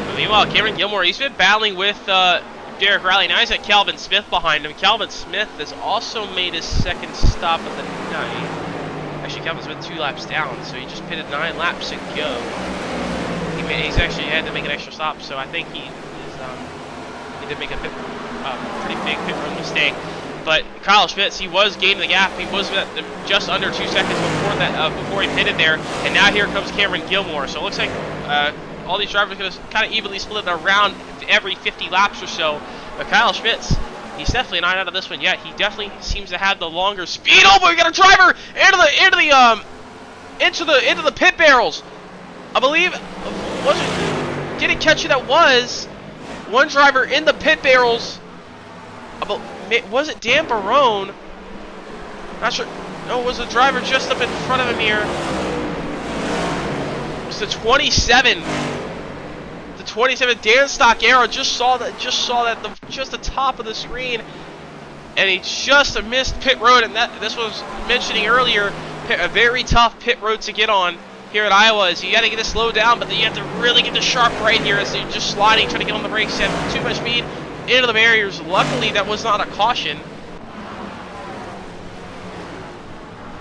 But meanwhile, Cameron Gilmore, he's been battling with Derek Riley. Now he's got Calvin Smith behind him. Calvin Smith has also made his second stop of the night. Actually, Calvin Smith 2 laps down, so he just pitted 9 laps to go. He's actually had to make an extra stop, so I think he did make a pretty big pit road mistake. But Kyle Schmitz, he was gaining the gap. He was just under 2 seconds before he pitted there, and now here comes Cameron Gilmore. So it looks like all these drivers are going to kind of evenly split around every 50 laps or so. But Kyle Schmitz, he's definitely not out of this one yet. He definitely seems to have the longer speed. Oh, but we got a driver into the pit barrels. I believe didn't catch who that was. One driver in the pit barrels. Was it Dan Barone? Not sure. No, it was a driver just up in front of him here. It was the 27. The 27 Dan Stockera just saw that just the top of the screen, and he just missed pit road. And this was mentioning earlier, a very tough pit road to get on here at Iowa. Is you got to get it slowed down, but then you have to really get the sharp right here as you're just sliding, trying to get on the brakes. You have too much speed into the barriers. Luckily, that was not a caution.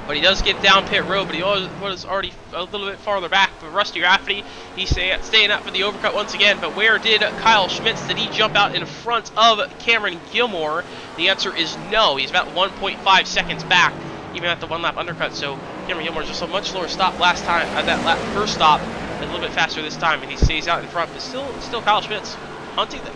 But he does get down pit road, but he was already a little bit farther back. But Rusty Rafferty, he's staying up for the overcut once again. But where did Kyle Schmitz, did he jump out in front of Cameron Gilmore? The answer is no. He's about 1.5 seconds back, even at the 1-lap undercut. So Cameron Gilmore just a much slower stop last time at that first stop, a little bit faster this time, and he stays out in front. But still Kyle Schmitz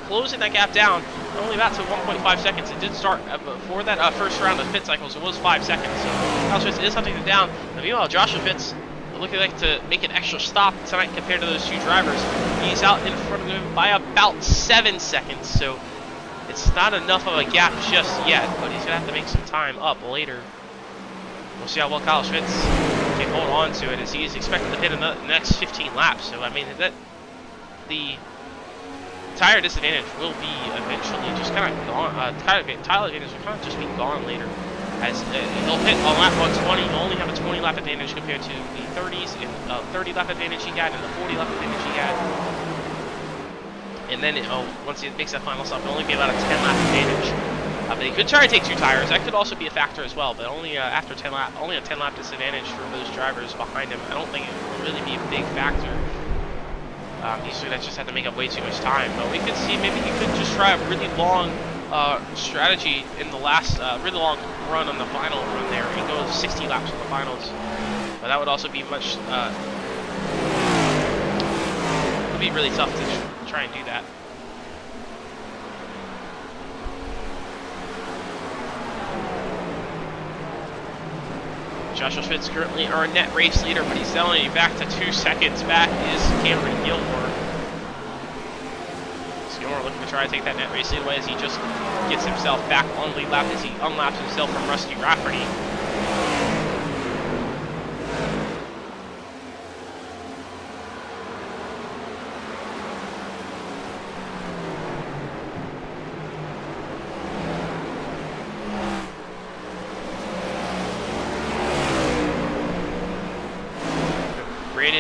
closing that gap down, only about to 1.5 seconds. It did start before that first round of pit cycles. It was 5 seconds. So Kyle Schmitz is hunting it down. And meanwhile, Joshua Fitz looking like to make an extra stop tonight compared to those 2 drivers. He's out in front of him by about 7 seconds. So it's not enough of a gap just yet, but he's gonna have to make some time up later. We'll see how well Kyle Schmitz can hold on to it, as he is expected to hit in the next 15 laps. So I mean, the tire disadvantage will be eventually just kind of gone. Tire advantage will kind of just be gone later, as he'll hit on lap 120. He'll only have a 20 lap advantage compared to the 30s and 30 lap advantage he had and the 40 lap advantage he had. And then once he makes that final stop, it'll only be about a 10 lap advantage. But he could try to take 2 tires. That could also be a factor as well, but only after 10 lap, only a 10 lap disadvantage for those drivers behind him. I don't think it will really be a big factor. He's going to just have to make up way too much time. But we could see maybe he could just try a really long strategy in the last, really long run on the final run there. He goes 60 laps on the finals. But that would also be much, it would be really tough to try and do that. Joshua Schmitz currently our net race leader, but he's only back to 2 seconds back is Cameron Gilmore. to try to take that net race lead away as he just gets himself back on the lead lap as he unlaps himself from Rusty Rafferty.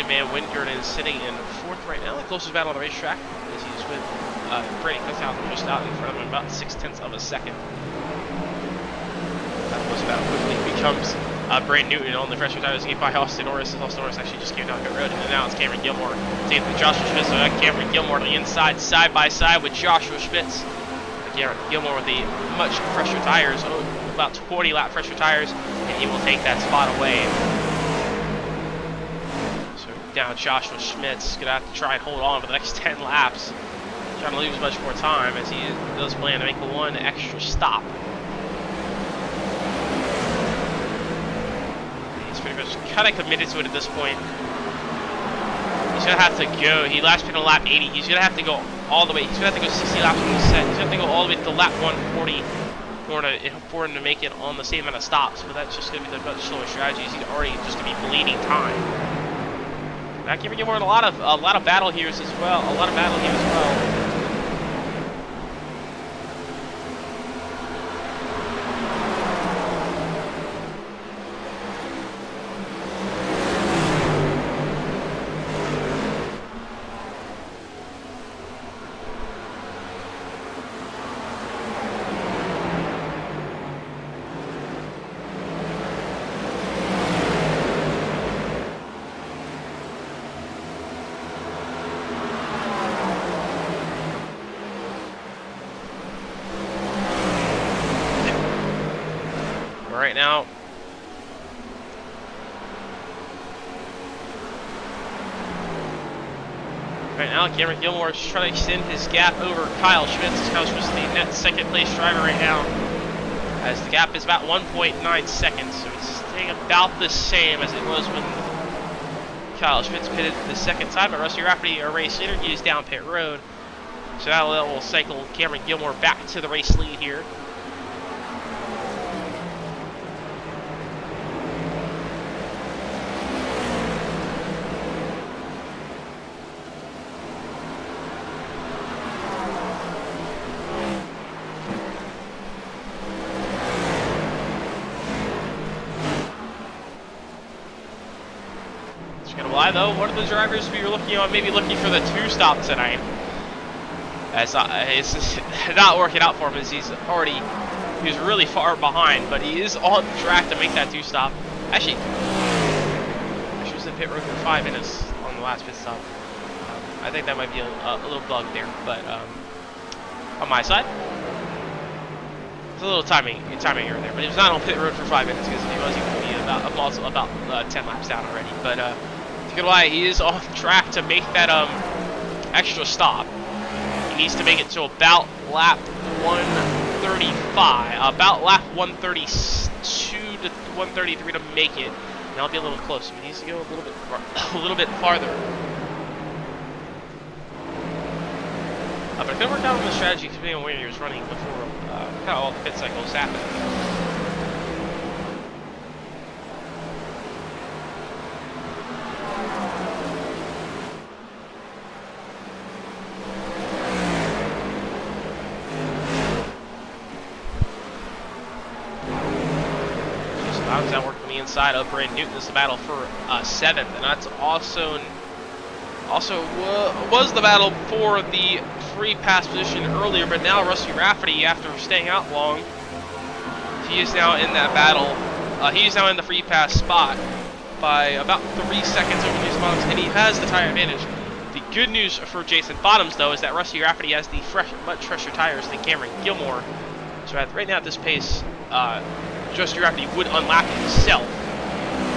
Van Wingert is sitting in 4th right now, the closest battle on the racetrack, as he's with Brady Cookhouse just out in front of him, about 0.6 of a second. That was about quickly becomes Brayden Newton on the freshman tires by Austin Norris. Austin Norris actually just came down pit road, and now it's Cameron Gilmore taking with Joshua Schmitz. So Cameron Gilmore on the inside, side by side with Joshua Schmitz. Cameron Gilmore with the much fresher tires, about 20 lap fresher tires, and he will take that spot away. Down Joshua Schmitz, gonna have to try and hold on for the next 10 laps, trying to lose much more time as he does plan to make one extra stop. He's pretty much kind of committed to it at this point. He's gonna have to go. He last pitted on lap 80. He's gonna have to go all the way. He's gonna have to go 60 laps on the set. He's gonna have to go all the way to lap 140 for him to make it on the same amount of stops. But that's just gonna be the much slower strategy. He's already just gonna be bleeding time. Not giving you more a lot of battle here's as well. A lot of battle here as well. Right now, Cameron Gilmore is trying to extend his gap over Kyle Schmitz. Kyle Schmitz is the net second place driver right now, as the gap is about 1.9 seconds. So it's staying about the same as it was when Kyle Schmitz pitted the second time. But Rusty Rafferty, our race leader, he is down pit road. So that will cycle Cameron Gilmore back to the race lead here. Though, one of the drivers we were looking on, maybe looking for the 2-stop tonight, as it's not working out for him, as he's really far behind, but he is on track to make that 2-stop. Actually was in pit road for 5 minutes on the last pit stop. I think that might be a little bug there, but on my side, it's a little timing error there. But he was not on pit road for 5 minutes, because if he was, he would be about 10 laps down already. But why he is on track to make that extra stop. He needs to make it to about lap 135, about lap 132 to 133 to make it. And that'll be a little close. He needs to go a little bit farther. But it could work out on the strategy, depending on where he was running before kind of all the pit cycles happened. Inside of Brayden Newton is the battle for 7th, and that's also was the battle for the free pass position earlier. But now Rusty Rafferty, after staying out long, he is now in that battle. He is now in the free pass spot by about 3 seconds over these spots, and he has the tire advantage. The good news for Jason Bottoms, though, is that Rusty Rafferty has the much fresher tires than Cameron Gilmore. So right now at this pace, Rusty Rafferty would unlap himself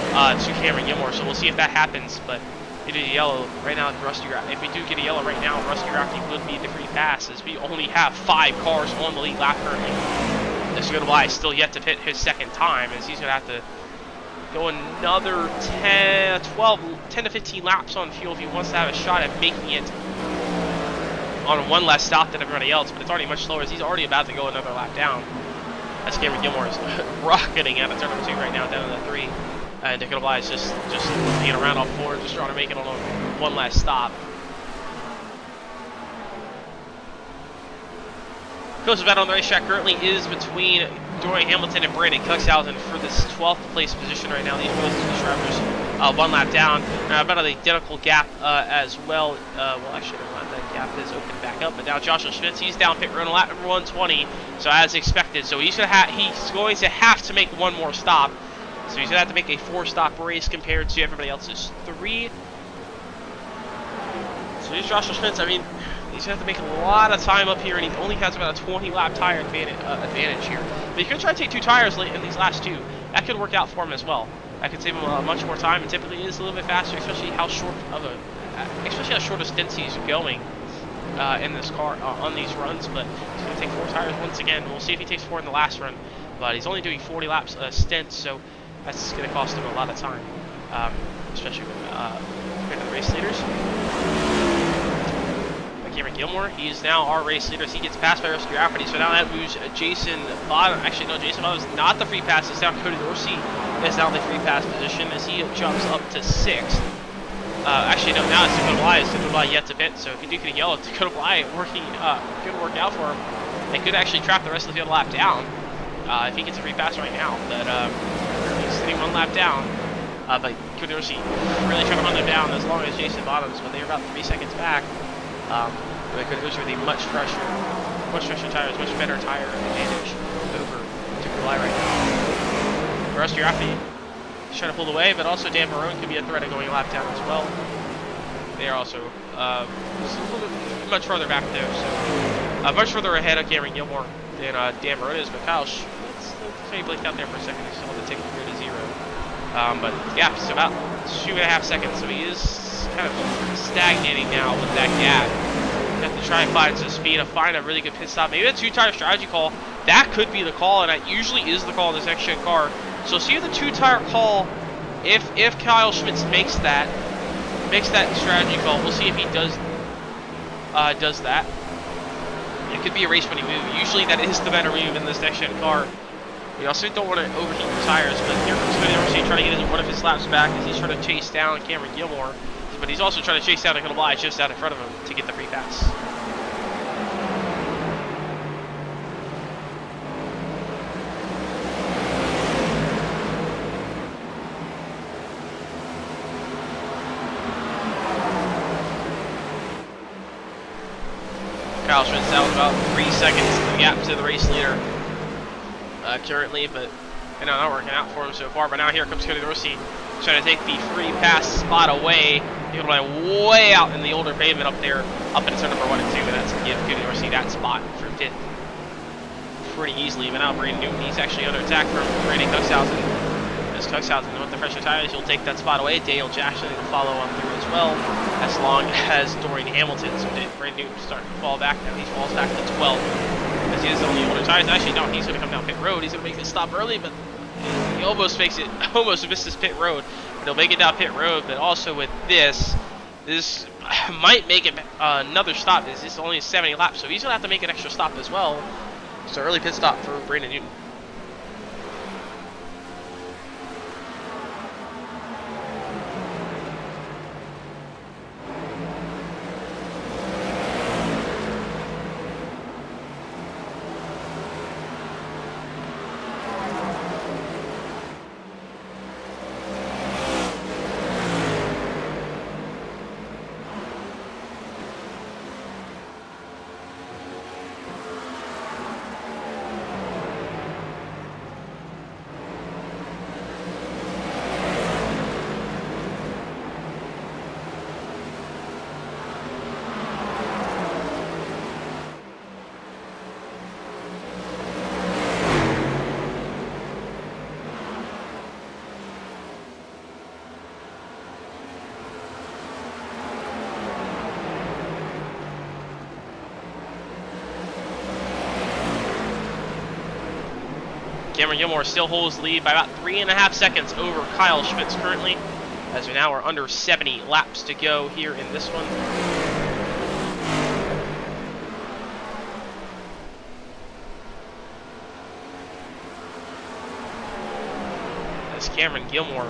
to Cameron Gilmore, so we'll see if that happens. But it is yellow right now. If we do get a yellow right now, Rusty Rafferty would be the free pass, as we only have 5 cars on the lead lap currently. This Goodbye is still yet to pit his second time, as he's going to have to go another 10 to 15 laps on fuel if he wants to have a shot at making it on one less stop than everybody else, but it's already much slower as he's already about to go another lap down. As Cameron Gilmore is rocketing out of turn number 2 right now, down to the 3. And Dakota Bly is just being around off 4, just trying to make it on one last stop. Closest battle on the racetrack currently is between Dorian Hamilton and Brandon Cuxhausen for this 12th place position right now. These both two drivers one lap down. About an identical gap as well. Well, actually, that gap is opened back up. But now Joshua Schmitz, he's down pit road on lap number 120. So as expected. So he's going to have to make one more stop. So he's going to have to make a 4-stop race compared to everybody else's 3. So here's Joshua Schmitz. I mean, he's going to have to make a lot of time up here, and he only has about a 20-lap tire advantage here. But he could try to take 2 tires late in these last 2. That could work out for him as well. That could save him much more time, and typically is a little bit faster, especially how short a stint he's going in this car on these runs. But he's going to take 4 tires once again. We'll see if he takes 4 in the last run. But he's only doing 40 laps stint, so that's going to cost him a lot of time, especially compared to the race leaders. Cameron Gilmore, he is now our race leader as he gets passed by Rescue Rafferty. So now that moves Jason Bottom. Actually, no, Jason Bottom is not the free pass. It's now Cody Dorsey is now the free pass position as he jumps up to 6th. Actually, no, now it's Dakota Bly. It's Dakota Bly yet to pit. So if you do get a yellow, Dakota Bly could work out for him. It could actually trap the rest of the field a lap down if he gets a free pass right now. But he's sitting 1 lap down. But Cody Dorsey really trying to run them down as long as Jason Bottoms, but they're about 3 seconds back. But Cody Dorsey with a much fresher tires, much better tire advantage over Dakota Bly right now. Rescue Rafferty is trying to pull away, but also Dan Marone could be a threat of going a lap down as well. They are also much further back there, so much further ahead of Cameron Gilmore than Dan Marone is. But Kyle Schmitz, he blinked out there for a second. He still had to take the grid to 0. But the gap is about 2.5 seconds, so he is kind of stagnating now with that gap. You have to try and find some speed, find a really good pit stop. Maybe a 2-tire strategy call. That could be the call, and that usually is the call in this next-gen car. So see the 2-tire call. If Kyle Schmitz makes that strategy call, we'll see if he does that. It could be a race-winning move. Usually that is the better move in this next-gen car. You also don't want to overheat your tires, but here comes Cody Dorsey trying to get one of his laps back as he's trying to chase down Cameron Gilmore. But he's also trying to chase down Dakota Bly just out in front of him to get the free pass. Kyle Schmitz down about 3 seconds in the gap to the race leader currently, but not working out for him so far. But now here comes Cody Dorsey trying to take the free pass spot away. He'll lie way out in the older pavement up there, up into turn number 1 and 2, and that's going to give Cody Dorsey that spot for 5th pretty easily. But now Brandon Newton, he's actually under attack from Brandon Cuxhausen. As Cuxhausen with the fresher tires, he'll take that spot away. Daniel Jackson will follow on through as well, as long as Dorian Hamilton. So Brandon Newton starting to fall back now. He falls back to 12th as he is on the older tires. Actually, no, he's going to come down pit road. He's going to make this stop early, but he almost missed his pit road. But he'll make it down pit road, but also with this might make it another stop. This is only 70 laps, so he's going to have to make an extra stop as well. So early pit stop for Brandon Newton. Cameron Gilmore still holds the lead by about 3.5 seconds over Kyle Schmitz currently, as we now are under 70 laps to go here in this one. as Cameron Gilmore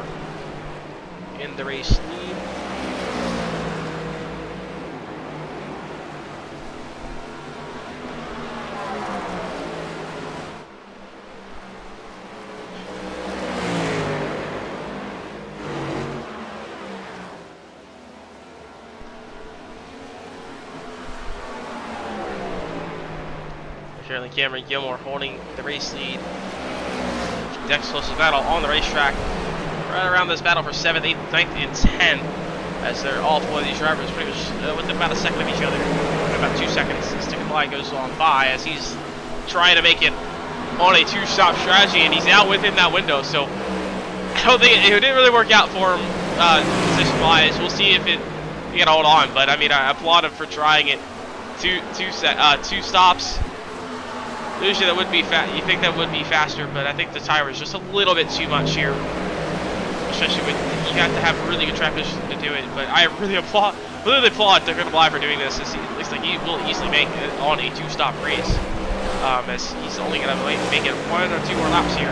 in the race lead. Currently Cameron Gilmore holding the race lead. Next closest battle on the racetrack. Right around this battle for 7th, 8th, 9th, and 10th. As they're all four of these drivers pretty much within about a second of each other. About 2 seconds. The stick of light goes on by as he's trying to make it on a two-stop strategy, and he's out within that window. So I don't think it didn't really work out for him position-wise. We'll see if he can hold on. But I mean, I applaud him for trying it. Two stops. Usually that would be you think that would be faster, but I think the tire is just a little bit too much here. Especially when you have to have really good track position to do it. But I really applaud Kehrberg for doing this. It looks like he will easily make it on a two-stop race. As he's only going to make it 1 or 2 more laps here.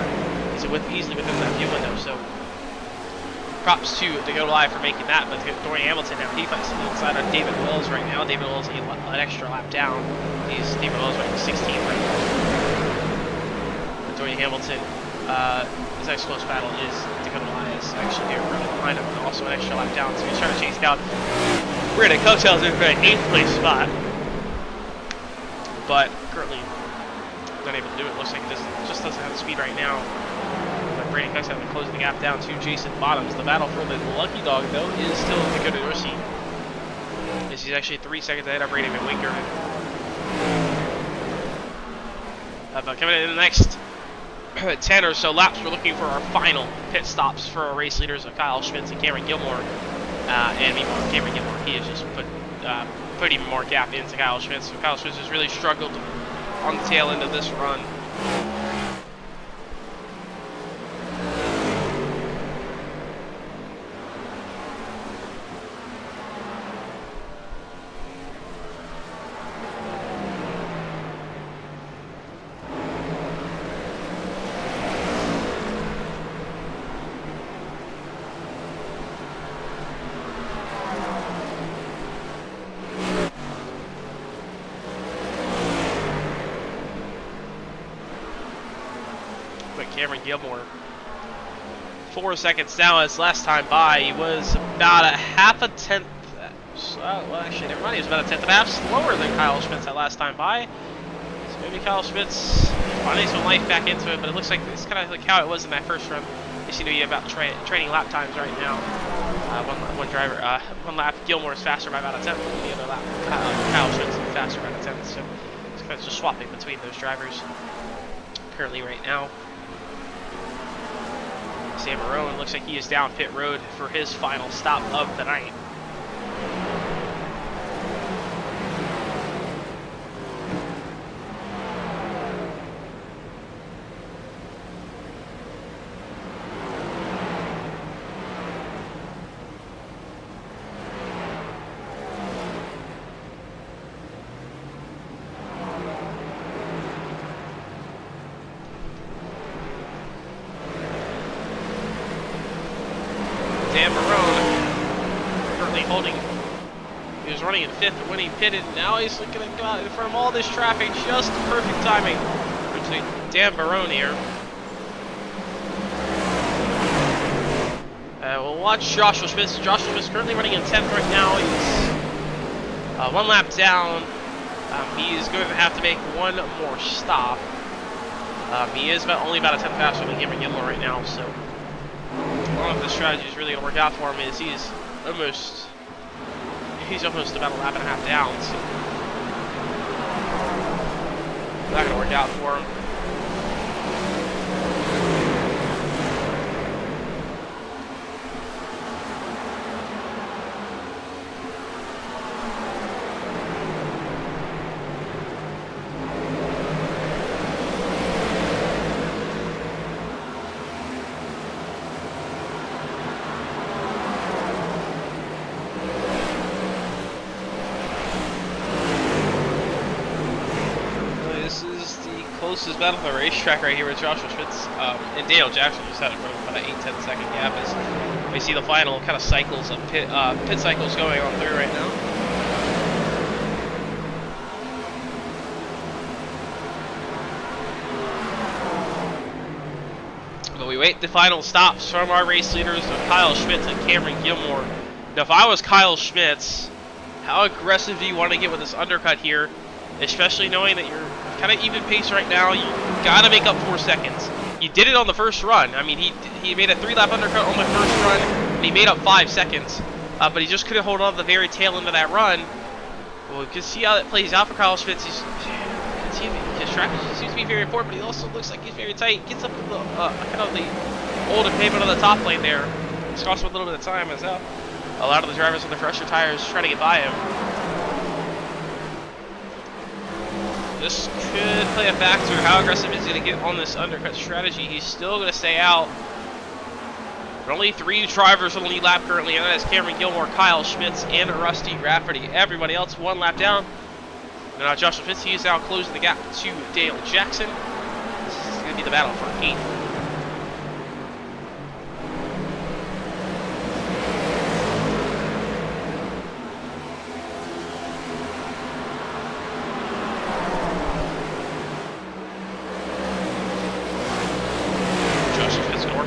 He's easily within that fuel window. So props to Kehrberg for making that. But Dorian Hamilton now, he fights on the inside of David Wills right now. David Wills an extra lap down. David Wills right 16th right now. But Dorian Hamilton, his next close battle is Kehrberg is actually here right behind him, and also an extra lap down. So he's trying to chase down Brandon Coattails in an 8th place spot. But currently not able to do it. Looks like he just doesn't have the speed right now. But Brandon Coattails closing the gap down to Jason Bottoms. The battle for the lucky dog, though, is still Dakota Dorsey. He's actually 3 seconds ahead of Brady McWinker. But coming in the next 10 or so laps, we're looking for our final pit stops for our race leaders of Kyle Schmitz and Cameron Gilmore. And meanwhile, Cameron Gilmore, he has just put even more gap into Kyle Schmitz. So Kyle Schmitz has really struggled on the tail end of this run. Cameron Gilmore 4 seconds down. As last time by, he was about a half a tenth. Well, actually, never mind. He was about a tenth and a half slower than Kyle Schmitz that last time by. So maybe Kyle Schmitz finding some life back into it, but it looks like it's kind of like how it was in that first run. They seem to be about trading lap times right now. One lap Gilmore is faster by about a tenth, and the other lap Kyle Schmitz is faster by a tenth. So it's kind of just swapping between those drivers currently right now. Sam Marone looks like he is down pit road for his final stop of the night. Dan Marone currently holding. He was running in 5th when he pitted. Now he's going to go out in front of all this traffic. Just perfect timing between Dan Marone here. We'll watch Joshua Schmitz. Joshua Schmitz currently running in 10th right now. He's 1 lap down. He is going to have to make 1 more stop. He is only about a tenth faster than Cameron Gilmore right now, so I don't know if this strategy is really going to work out for him. He's almost about a lap and a half down, so not going to work out for him. closest battle of the racetrack right here with Joshua Schmitz and Daniel Jackson just had it for about an 8-10 second gap as we see the final kind of cycles of pit cycles going on through right now. But we wait the final stops from our race leaders of Kyle Schmitz and Cameron Gilmore. Now, if I was Kyle Schmitz, how aggressive do you want to get with this undercut here? Especially knowing that you're kind of even pace right now, you got to make up 4 seconds. You did it on the first run. I mean, he made a 3-lap undercut on the first run, and he made up 5 seconds. But he just couldn't hold on to the very tail end of that run. Well, you can see how that plays out for Kyle Schmitz. His strategy seems to be very important, but he also looks like he's very tight. Gets up to the kind of the older pavement on the top lane there. It's cost him a little bit of time as well. A lot of the drivers with the fresher tires trying to get by him. This could play a factor. How aggressive is he going to get on this undercut strategy? He's still going to stay out. But only 3 drivers on the lead lap currently, and that is Cameron Gilmore, Kyle Schmitz, and Rusty Rafferty. Everybody else 1 lap down. And now Joshua Schmitz, he is now closing the gap to Dale Jackson. This is going to be the battle for 8th.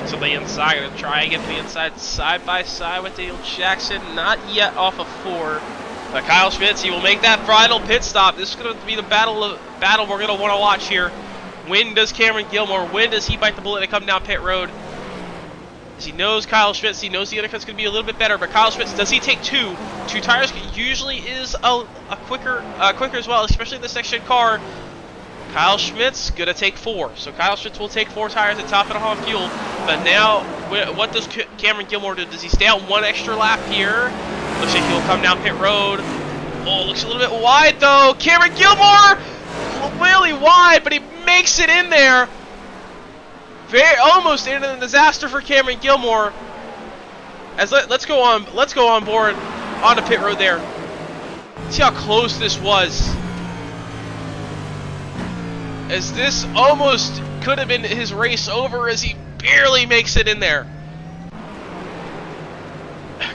To the inside, gonna try and get to the inside side by side with Dale Jackson. Not yet off of 4. But Kyle Schmitz, he will make that final pit stop. This is gonna be the battle we're gonna want to watch here. When does Cameron Gilmore? When does he bite the bullet and come down pit road? As he knows Kyle Schmitz, he knows the undercut's gonna be a little bit better. But Kyle Schmitz, does he take 2? 2 tires usually is a quicker as well, especially in the section car. Kyle Schmitz gonna take 4, so Kyle Schmitz will take 4 tires and top it off on fuel. But now, what does Cameron Gilmore do? Does he stay out 1 extra lap here? Looks like he'll come down pit road. Oh, looks a little bit wide though. Cameron Gilmore, really wide, but he makes it in there. Almost ended in a disaster for Cameron Gilmore. As let's go on board onto pit road there. See how close this was. As this almost could have been his race over, as he barely makes it in there.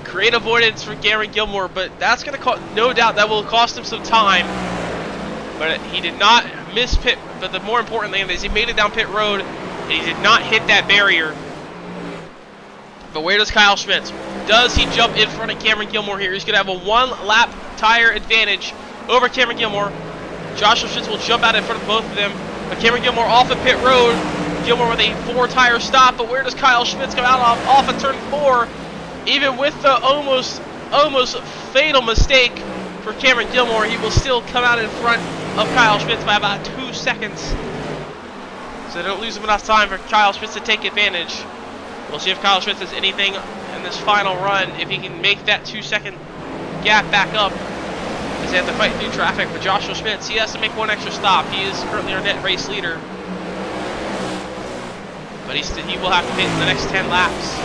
Great avoidance for Cameron Gilmore, but that's going to no doubt that will cost him some time. But he did not miss pit. But the more important thing is he made it down pit road, and he did not hit that barrier. But where does Kyle Schmitz? Does he jump in front of Cameron Gilmore here? He's going to have a 1-lap tire advantage over Cameron Gilmore. Joshua Schmitz will jump out in front of both of them. But Cameron Gilmore off of pit road. Gilmore with a 4-tire stop. But where does Kyle Schmitz come out off of turn 4? Even with the almost fatal mistake for Cameron Gilmore, he will still come out in front of Kyle Schmitz by about 2 seconds. So they don't lose him enough time for Kyle Schmitz to take advantage. We'll see if Kyle Schmitz has anything in this final run, if he can make that 2-second gap back up. As they have to fight through traffic for Joshua Schmitz. He has to make 1 extra stop. He is currently our net race leader. But he will have to hit in the next 10 laps.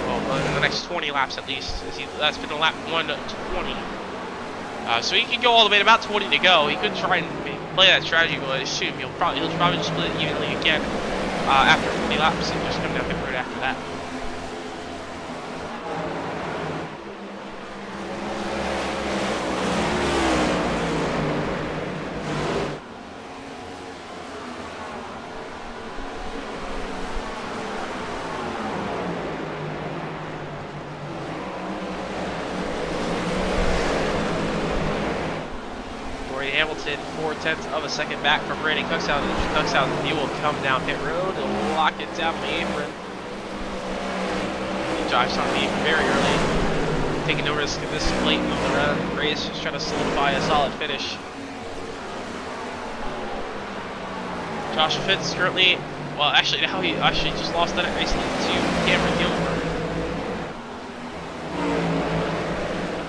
Well, in the next 20 laps at least. That's been a lap 1 to 20. So he can go all the way to about 20 to go. He could try and play that strategy, but I assume he'll probably just split it evenly again after 20 laps and just come down pit road after that. Hamilton, 4/10 of a second back from Brandon Cookstown. Cookstown, he will come down pit road and lock it down the apron. He drives on the apron very early, taking no risk in this late of the race, just trying to solidify a solid finish. Joshua Fitz currently, well, actually now he actually just lost that race to Cameron Gilmore.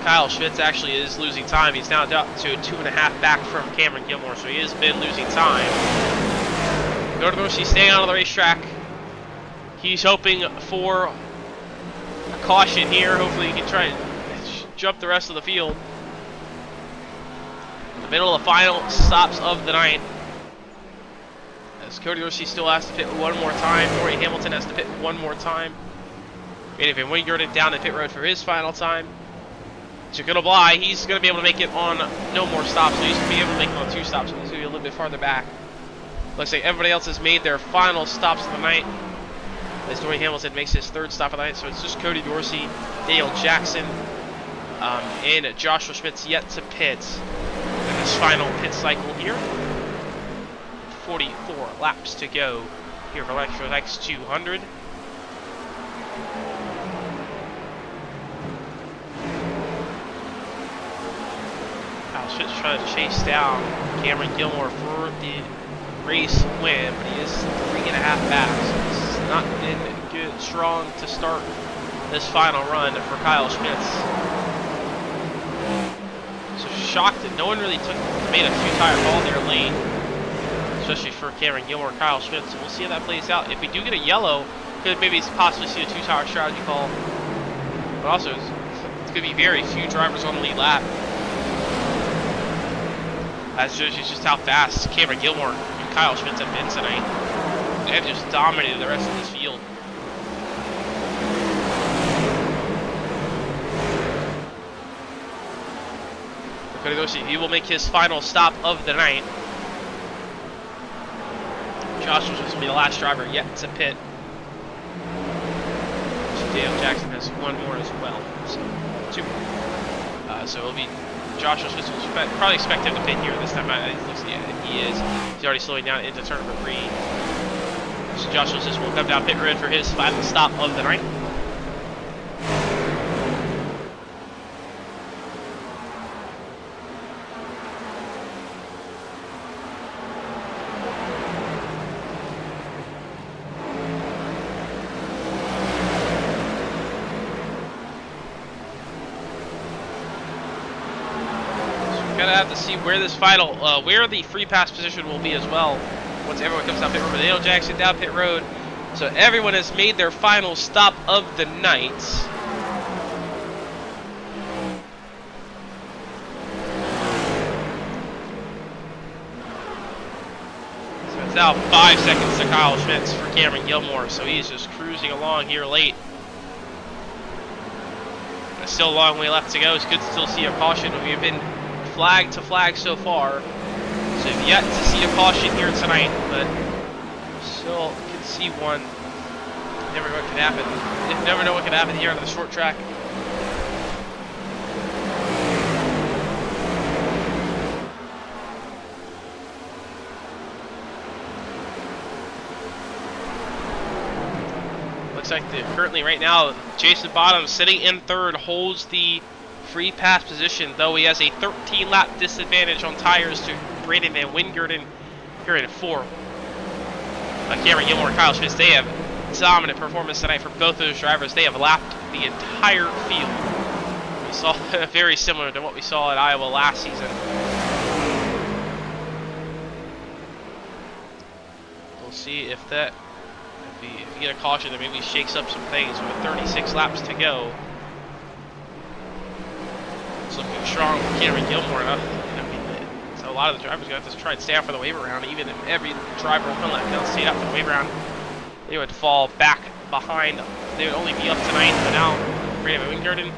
Kyle Schmitz actually is losing time. He's now down to 2.5 back from Cameron Gilmore, so he has been losing time. Gordon Dorsey staying out of the racetrack. He's hoping for a caution here. Hopefully he can try and jump the rest of the field. The middle of the final stops of the night. Cody Dorsey still has to pit one more time. Corey Hamilton has to pit one more time. And Van Wingert down the pit road for his final time. Jacob Bly, he's going to be able to make it on no more stops, so he's going to be able to make it on 2 stops, so he's going to be a little bit farther back. Looks like everybody else has made their final stops of the night. As Corey Hamilton makes his 3rd stop of the night, so it's just Cody Dorsey, Dale Jackson, and Joshua Schmitz yet to pit in this final pit cycle here. 44 laps to go here for Bikes4Tykes 200. Kyle Schmitz trying to chase down Cameron Gilmore for the race win, but he is 3.5 back, so it's not been good, strong to start this final run for Kyle Schmitz. So shocked that no one really made a 2-tire call there late, especially for Cameron Gilmore and Kyle Schmitz. So we'll see how that plays out. If we do get a yellow, could maybe possibly see a 2-tire strategy call, but also it's going to be very few drivers on the lead lap. That shows you just how fast Cameron Gilmore and Kyle Schmitz have been tonight. They have just dominated the rest of this field. Cody Dorsey, he will make his final stop of the night. Josh was supposed to be the last driver yet to pit. Dale Jackson has 1 more as well, so 2 more. So it'll be Joshua Schmitz. Will probably expect him to pit here this time. He is. He's already slowing down into turn number 3. So Joshua Schmitz will come down pit road for his final stop of the night. Gonna have to see where this final, where the free pass position will be as well. Once everyone comes down pit road, Dale Jackson down pit road. So everyone has made their final stop of the night. So it's now 5 seconds to Kyle Schmitz for Cameron Gilmore. So he's just cruising along here late. There's still a long way left to go. It's good to still see a caution. We've been flag to flag so far, so we've yet to see a caution here tonight, but still can see one. Never know what can happen. You never know what can happen here on the short track. Looks like currently right now Jason Bottom sitting in 3rd holds the free pass position, though he has a 13-lap disadvantage on tires to Brandon Van Wingert here in 4. Cameron Gilmore and Kyle Schmitz, they have dominant performance tonight for both those drivers. They have lapped the entire field. We saw very similar to what we saw at Iowa last season. We'll see if that, if you get a caution that maybe shakes up some things with 36 laps to go. It's looking strong for Cameron Gilmore. So a lot of the drivers are going to have to try and stay out for the wave round. Even if every driver on one lap down stayed out for the wave round, they would fall back behind. They would only be up tonight, but now Brandon Wingert,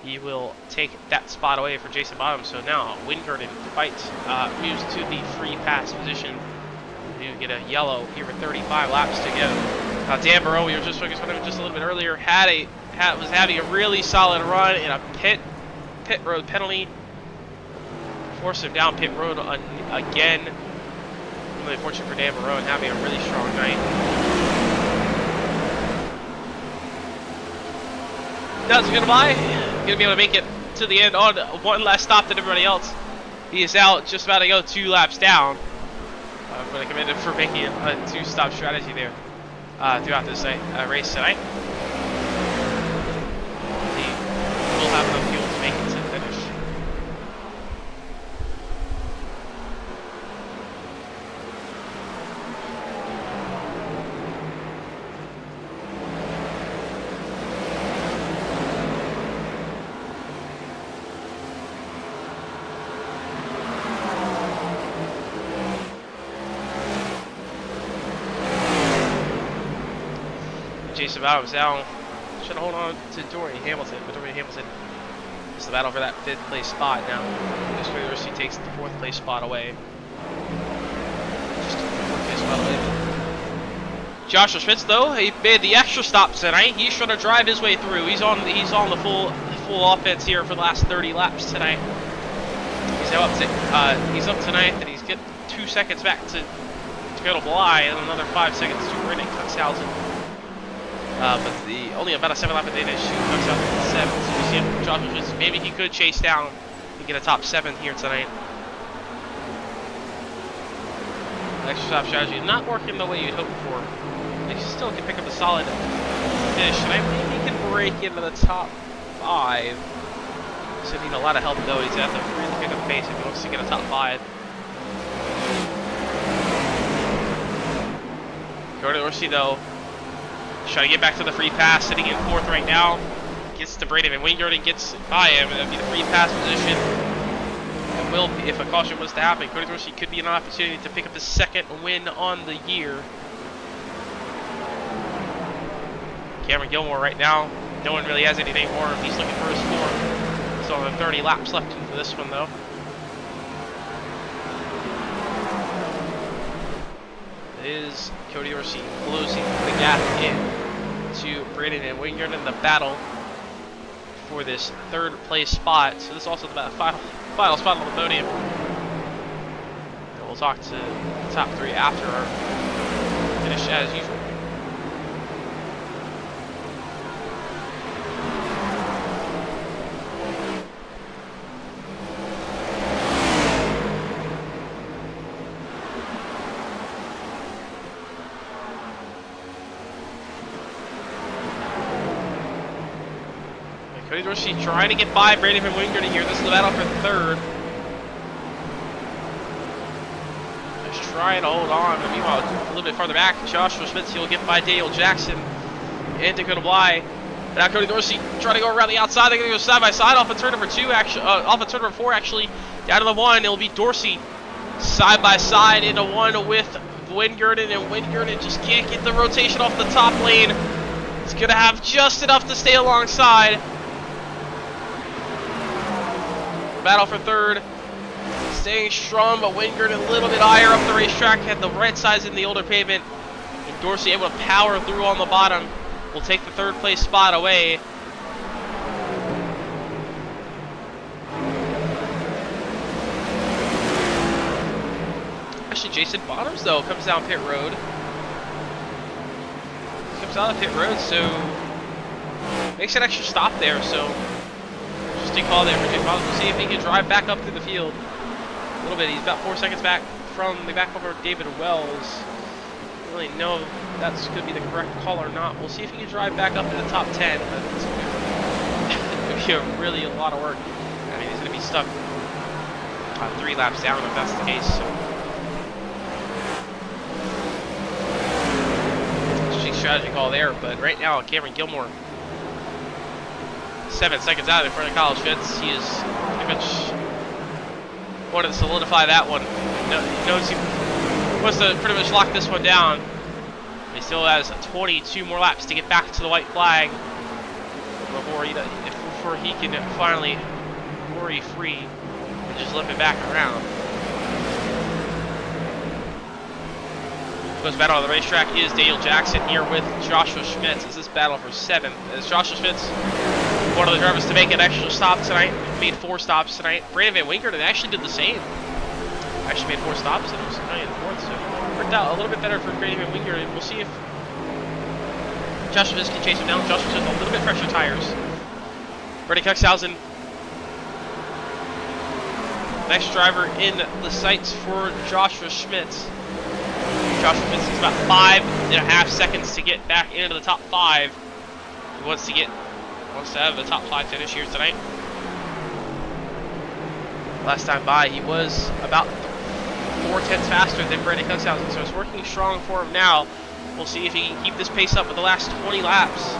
he will take that spot away for Jason Bottom. So now Wingert fights, moves to the free pass position. You get a yellow here with 35 laps to go. Dan Burrow, we were just focused on him just a little bit earlier, was having a really solid run in a pit road penalty. Forced him down pit road again. Really fortunate for Dan Burrow and having a really strong night. That's gonna buy. Gonna be able to make it to the end on one less stop than everybody else. He is out just about to go 2 laps down. I'm going to commend him for making a 2-stop strategy there throughout this race tonight. He will have enough fuel to make it to the finish. Jason Bottoms down. Should hold on to Dorian Hamilton, but Dorian Hamilton is the battle for that 5th place spot now. This University takes the 4th place spot away. Just 4th place spot away. Joshua Schmitz, though, he made the extra stop tonight. He's trying to drive his way through. He's on the full offense here for the last 30 laps tonight. He's up tonight, and he's getting 2 seconds back to go to Bly, and another 5 seconds to Brendan Cuxhausen. But only about a 7-lap advantage to Cuxhausen in 7th. So we see if Joshua Schmitz, maybe he could chase down and get a top 7 here tonight. Extra stop strategy not working the way you'd hope for. But he still can pick up a solid finish, and I believe he can break into the top 5. So need a lot of help though. He's going to have to really pick up the pace if he wants to get a top 5. Jordan Dorsey though, trying to get back to the free pass, sitting in 4th right now. Gets to Braden and Wingard gets by him, and that'll be the free pass position. It will be, if a caution was to happen. Jordan Dorsey could be an opportunity to pick up the 2nd win on the year. Cameron Gilmore right now, no one really has anything for him. He's looking for his 4th. So 30 laps left for this one though. It is Cody Dorsey closing the gap in to Braden and Wingard in the battle for this 3rd place spot. So this is also the final spot on the podium. And we'll talk to the top 3 after our finish as usual. Cody Dorsey trying to get by Brandon Van Wingard here. This is the battle for 3rd. Just trying to hold on. But meanwhile, a little bit farther back, Joshua Schmitz will get by Daniel Jackson and Dakota Bly. But now Cody Dorsey trying to go around the outside. They're going to go side by side off of turn number 2, actually, off of turn number 4, actually. Down to the 1, it'll be Dorsey side by side into 1 with Wingard, and Wingard just can't get the rotation off the top lane. It's going to have just enough to stay alongside. Battle for 3rd, staying strong, but Wingard a little bit higher up the racetrack, had the right size in the older pavement, and Dorsey able to power through on the bottom. Will take the 3rd place spot away. Actually, Jason Bottoms though comes down pit road. Comes out of pit road, so makes an extra stop there. So. Interesting call there for Jason Bottoms. We'll see if he can drive back up through the field a little bit. He's about 4 seconds back from the back over David Wells. I don't really know if that's going to be the correct call or not. We'll see if he can drive back up to the top 10. But it's going to be really a lot of work. I mean, he's going to be stuck 3 laps down if that's the case. So. Interesting strategy call there. But right now, Cameron Gilmore 7 seconds out in front of Kyle Schmitz. He is pretty much wanted to solidify that one. He knows he wants to pretty much lock this one down. He still has 22 more laps to get back to the white flag before he can finally worry free and just limp it back around. Goes battle on the racetrack is Daniel Jackson here with Joshua Schmitz. This is battle for 7th. As Joshua Schmitz, one of the drivers to make an extra stop tonight, made 4 stops tonight. Brandon Van Wingard actually did the same. Actually made 4 stops and was 9th and 4th, so worked out a little bit better for Brandon Van Wingard. And we'll see if Joshua Schmitz can chase him down. Joshua Schmitz a little bit pressure tires. Brendan Cuxhausen, next driver in the sights for Joshua Schmitz. Joshua Schmitz is about 5.5 seconds to get back into the top 5. He wants to have the top 5 finish here tonight. Last time by, he was about 4/10 faster than Brendan Cuxhausen, so it's working strong for him now. We'll see if he can keep this pace up with the last 20 laps.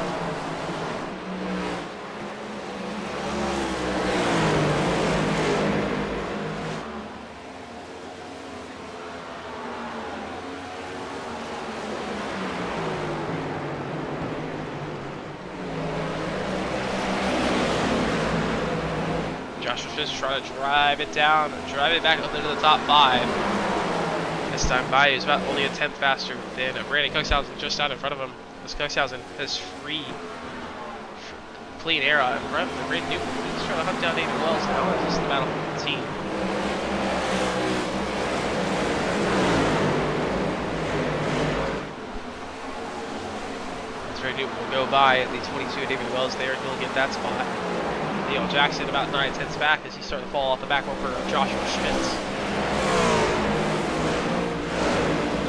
Smith's trying to drive it down, drive it back up into the top 5. This time by is about only a 10th faster than Brandon Cuxhausen just out in front of him. This Cuxhausen has free clean air in front of Brandon Newton. He's trying to hunt down David Wells now. It's just the battle for the team. Newton will go by at the 22. David Wells there. He'll get that spot. Neil Jackson about 9/10 back as he's starting to fall off the back one for Joshua Schmitz.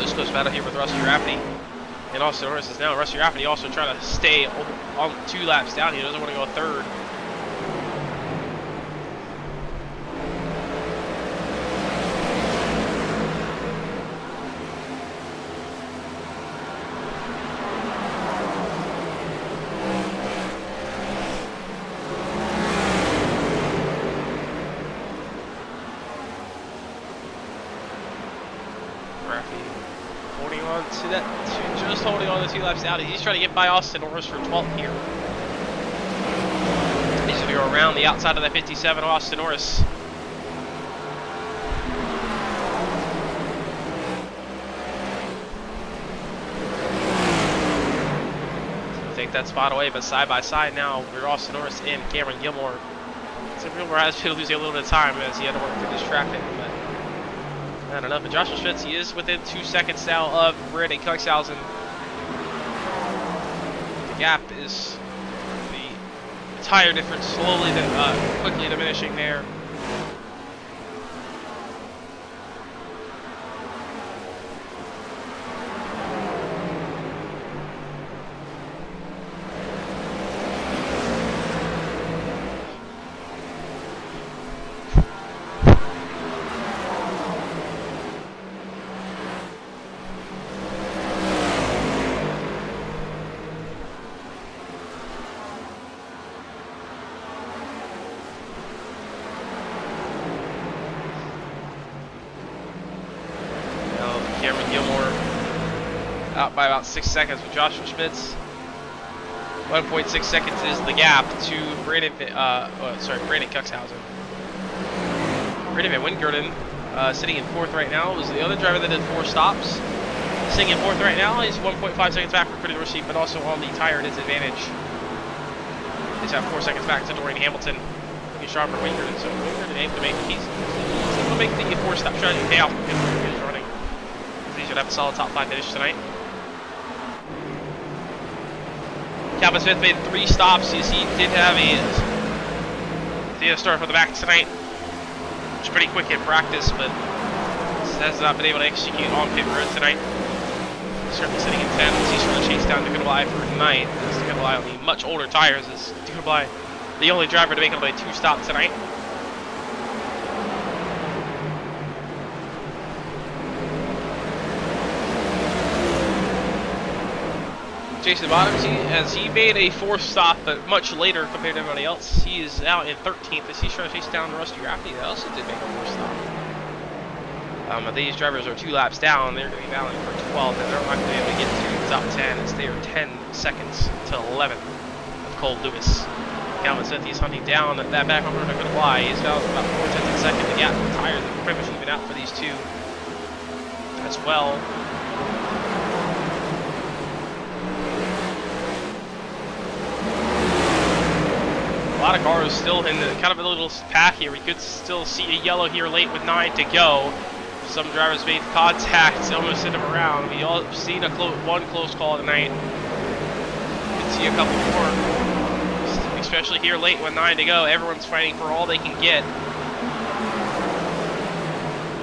This close battle here with Rusty Rafferty and Austin Norris is now. Rusty Rafferty also trying to stay on 2 laps down. He doesn't want to go third. Just holding on to 2 laps down. He's trying to get by Austin Norris for 12th here. He's going to go around the outside of that 57 of Austin Norris. So take that spot away, but side by side now, we're Austin Norris and Cameron Gilmore. So Gilmore has been losing a little bit of time as he had to work through this traffic. I don't know, but Joshua Schmitz, he is within 2 seconds now of Brandon Cuxhausen. The gap is the tire difference slowly, quickly diminishing there. Out by about 6 seconds with Joshua Schmitz. 1.6 seconds is the gap to Brandon Cuxhausen. Brandon Van Wingerdon sitting in 4th right now. Was the other driver that did 4 stops. Sitting in 4th right now. He's 1.5 seconds back for Cody Dorsey, but also on the tire disadvantage. He's at 4 seconds back to Dorian Hamilton. Looking sharp for Wingerdon, so Wingerdon able to make the keys. He's able to make the 4-stop strategy pay off. He's running. He should have a solid top 5 finish tonight. Calvin Smith made 3 stops. He did have a start from the back tonight, which is pretty quick in practice, but has not been able to execute on pit road tonight. Certainly sitting in 10th. He's trying to chase down Ducatibly for tonight. Ducatibly on the much older tires is Ducatibly the only driver to make only 2 stops tonight. Jason Bottoms, he made a 4th stop, but much later compared to everybody else. He is out in 13th as he's trying to chase down Rusty Rafferty. That also did make a 4th stop. These drivers are 2 laps down. They're going to be battling for 12th, and they're not going to be able to get to the top 10 as they are 10 seconds to 11th of Cole Lewis. Calvin Smith, he's hunting down that back over to Ducatibly. He's down about 4/10 of a second. The gap in the tires are pretty much even out for these 2 as well. A lot of cars still in the kind of a little pack here. We could still see a yellow here late with 9 to go. Some drivers made contact, almost sent them around. We all seen one close call tonight. We could see a couple more, especially here late with 9 to go. Everyone's fighting for all they can get.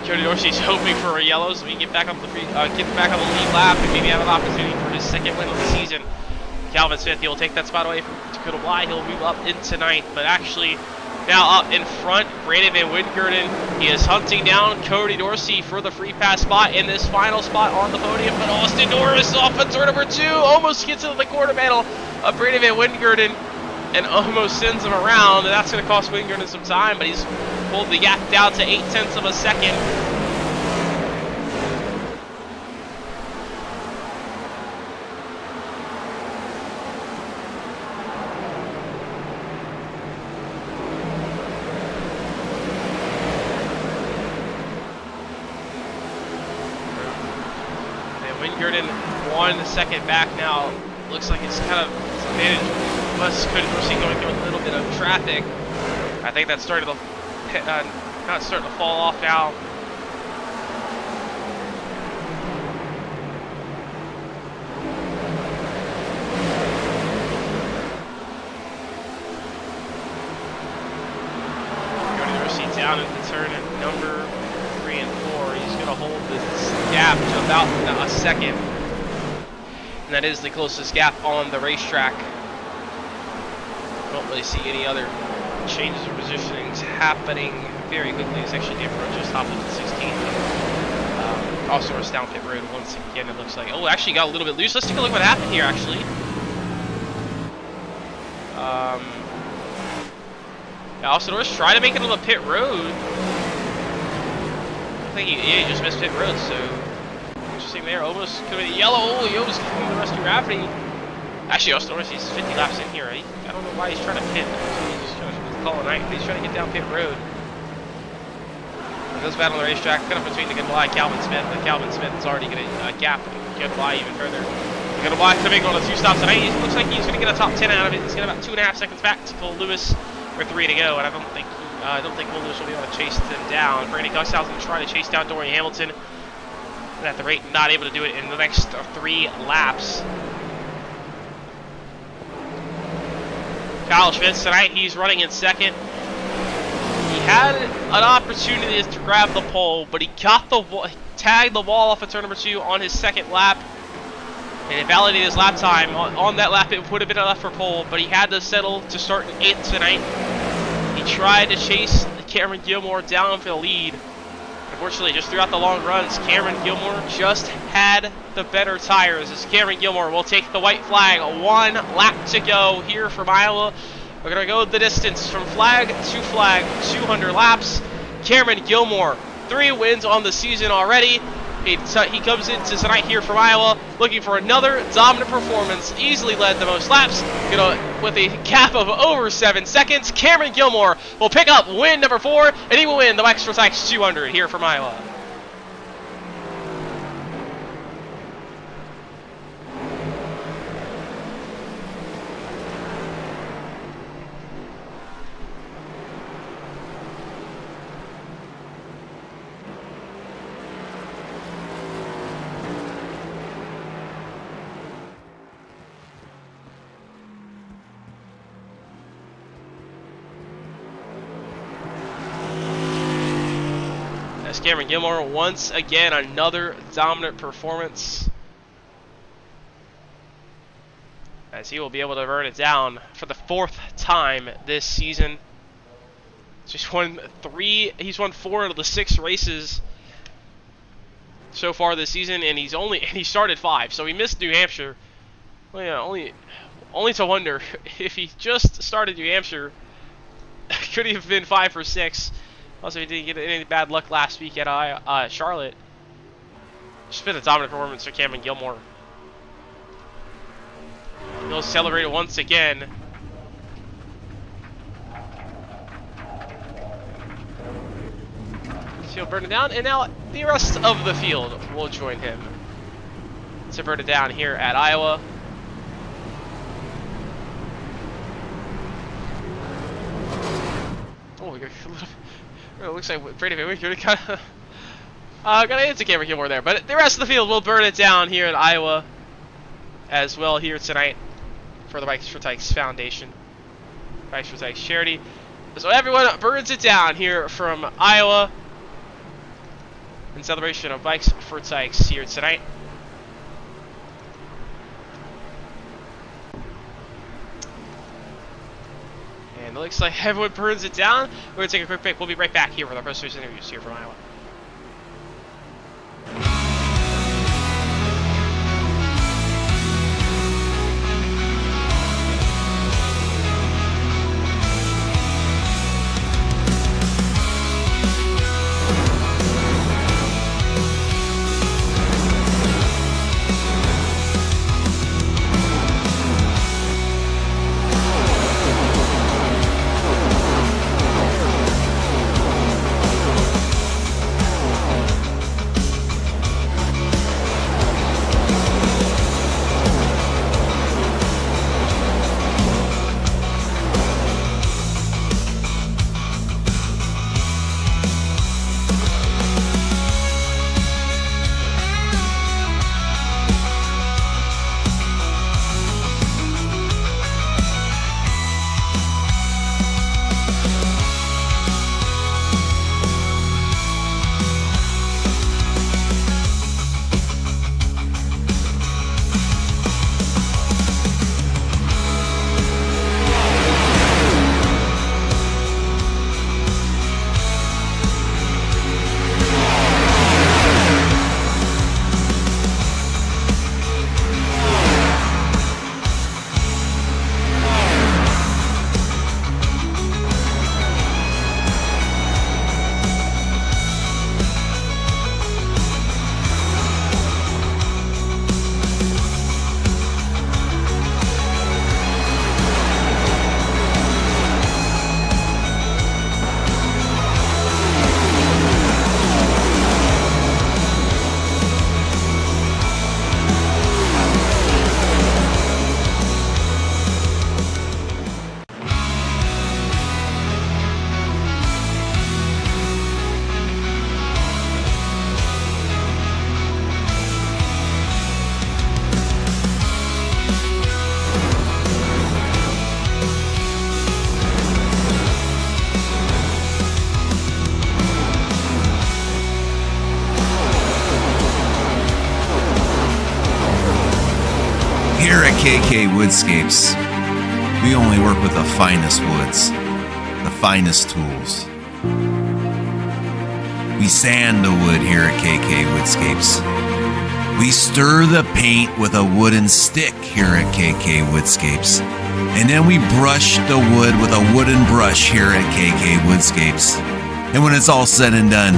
Cody Dorsey's hoping for a yellow so we can get back on the lead lap and maybe have an opportunity for his 2nd win of the season. Calvin Smith, he'll take that spot away from Ducatibly. He'll move up into 9th, but actually now up in front, Brandon Van Wingerdon. He is hunting down Cody Dorsey for the free pass spot in this final spot on the podium, but Austin Norris off of turn number 2, almost gets into the quarter panel of Brandon Van Wingerdon and almost sends him around, and that's going to cost Wingerdon some time, but he's pulled the gap down to 0.8 of a second. Wingardin 1 second back now. Looks like it's kind of advantage. West could proceed going through a little bit of traffic. I think that's starting to not starting to fall off now. Down into turn at number 3 and 4. He's going to hold this gap to about a second. And that is the closest gap on the racetrack. Don't really see any other changes or positionings happening very quickly. It's actually Kehrberg just hopped up to 16th. Also, it's down pit road once again, it looks like. Oh, actually got a little bit loose. Let's take a look what happened here, actually. Also, Norris tried to make it on the pit road. I think he just missed pit road, so interesting there. Almost coming to yellow. Oh, he almost coming to rescue gravity. Actually, also Norris, he's 50 laps in here. I don't know why he's trying to pit. He's just trying to call it night. He's trying to get down pit road. He goes back on the racetrack, kind of between the Goodbye Calvin Smith. But Calvin Smith is already going to gap Goodbye even further. Goodbye coming on a 2-stop tonight. He looks like he's going to get a top 10 out of it. He's got about 2.5 seconds back to pull Lewis. Or 3 to go, and I don't think Lewis will be able to chase them down. Brandon Guxhausen going to try to chase down Dorian Hamilton, and at the rate not able to do it in the next 3 laps. Kyle Schmitz tonight, he's running in second. He had an opportunity to grab the pole, but he got tagged the wall off of turn number 2 on his second lap. And it validated his lap time. On that lap, it would have been enough for pole, but he had to settle to start in 8th tonight. He tried to chase Cameron Gilmore down for the lead. Unfortunately, just throughout the long runs, Cameron Gilmore just had the better tires. As Cameron Gilmore will take the white flag. 1 lap to go here from Iowa. We're going to go the distance from flag to flag, 200 laps. Cameron Gilmore, 3 wins on the season already. He comes into tonight here from Iowa looking for another dominant performance. Easily led the most laps with a gap of over 7 seconds. Cameron Gilmore will pick up win number 4, and he will win the Bikes4Tykes 200 here from Iowa. Cameron Gilmore, once again, another dominant performance, as he will be able to burn it down for the 4th time this season. He's won 4 out of the 6 races so far this season, and he started 5, so he missed New Hampshire. Well, yeah, only to wonder if he just started New Hampshire, could he have been 5 for 6? Also, he didn't get any bad luck last week at Charlotte. Just been a dominant performance for Cameron Gilmore. He'll celebrate it once again. So he'll burn it down, and now the rest of the field will join him to burn it down here at Iowa. Oh, we got a little. It looks like Brady Van Winkler kind of got into Cameron Gilmore there, but the rest of the field will burn it down here at Iowa as well here tonight for the Bikes4Tykes Foundation, Bikes4Tykes charity. So everyone burns it down here from Iowa in celebration of Bikes4Tykes here tonight. And it looks like everyone burns it down. We're going to take a quick break. We'll be right back here with our post-race interviews here from Iowa. Here at KK Woodscapes, we only work with the finest woods, the finest tools. We sand the wood here at KK Woodscapes. We stir the paint with a wooden stick here at KK Woodscapes. And then we brush the wood with a wooden brush here at KK Woodscapes. And when it's all said and done,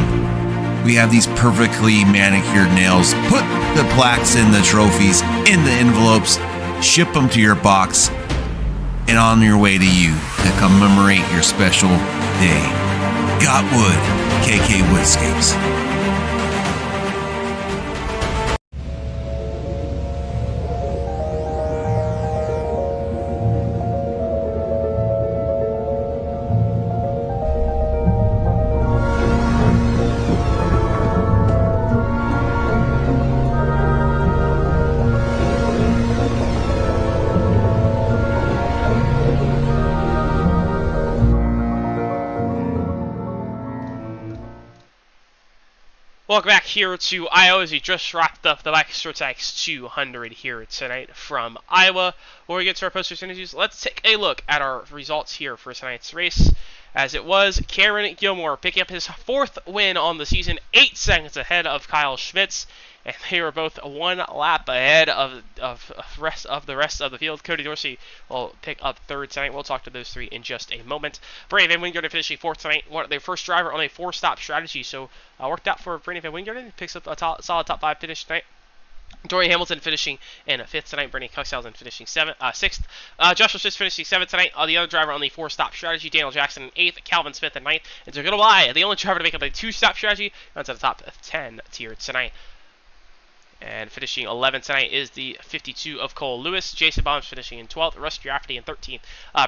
we have these perfectly manicured nails. Put the plaques in the trophies, in the envelopes, ship them to your box, and on your way to you to commemorate your special day. Got wood, KK Woodscapes. Welcome back here to Iowa as we just wrapped up the Bikes4Tykes 200 here tonight from Iowa. Before we get to our posters interviews, let's take a look at our results here for tonight's race. As it was, Cameron Gilmore picking up his 4th win on the season, 8 seconds ahead of Kyle Schmitz. And they were both 1 lap ahead of the rest of the field. Cody Dorsey will pick up 3rd tonight. We'll talk to those 3 in just a moment. Brandon Van Wingeren finishing 4th tonight. Their first driver on a 4-stop strategy, so worked out for Brandon Van Wingeren. Picks up a solid top 5 finish tonight. Dory Hamilton finishing in 5th tonight. Bernie Cuxhausen finishing 6th. Joshua Smith finishing 7th tonight. The other driver on the 4-stop strategy, Daniel Jackson in 8th. Calvin Smith in 9th. And so goodbye. The only driver to make up a 2-stop strategy runs to the top 10 tier tonight. And finishing 11th tonight is the 52 of Cole Lewis. Jason Baum's finishing in 12th. Russ Rafferty in 13th.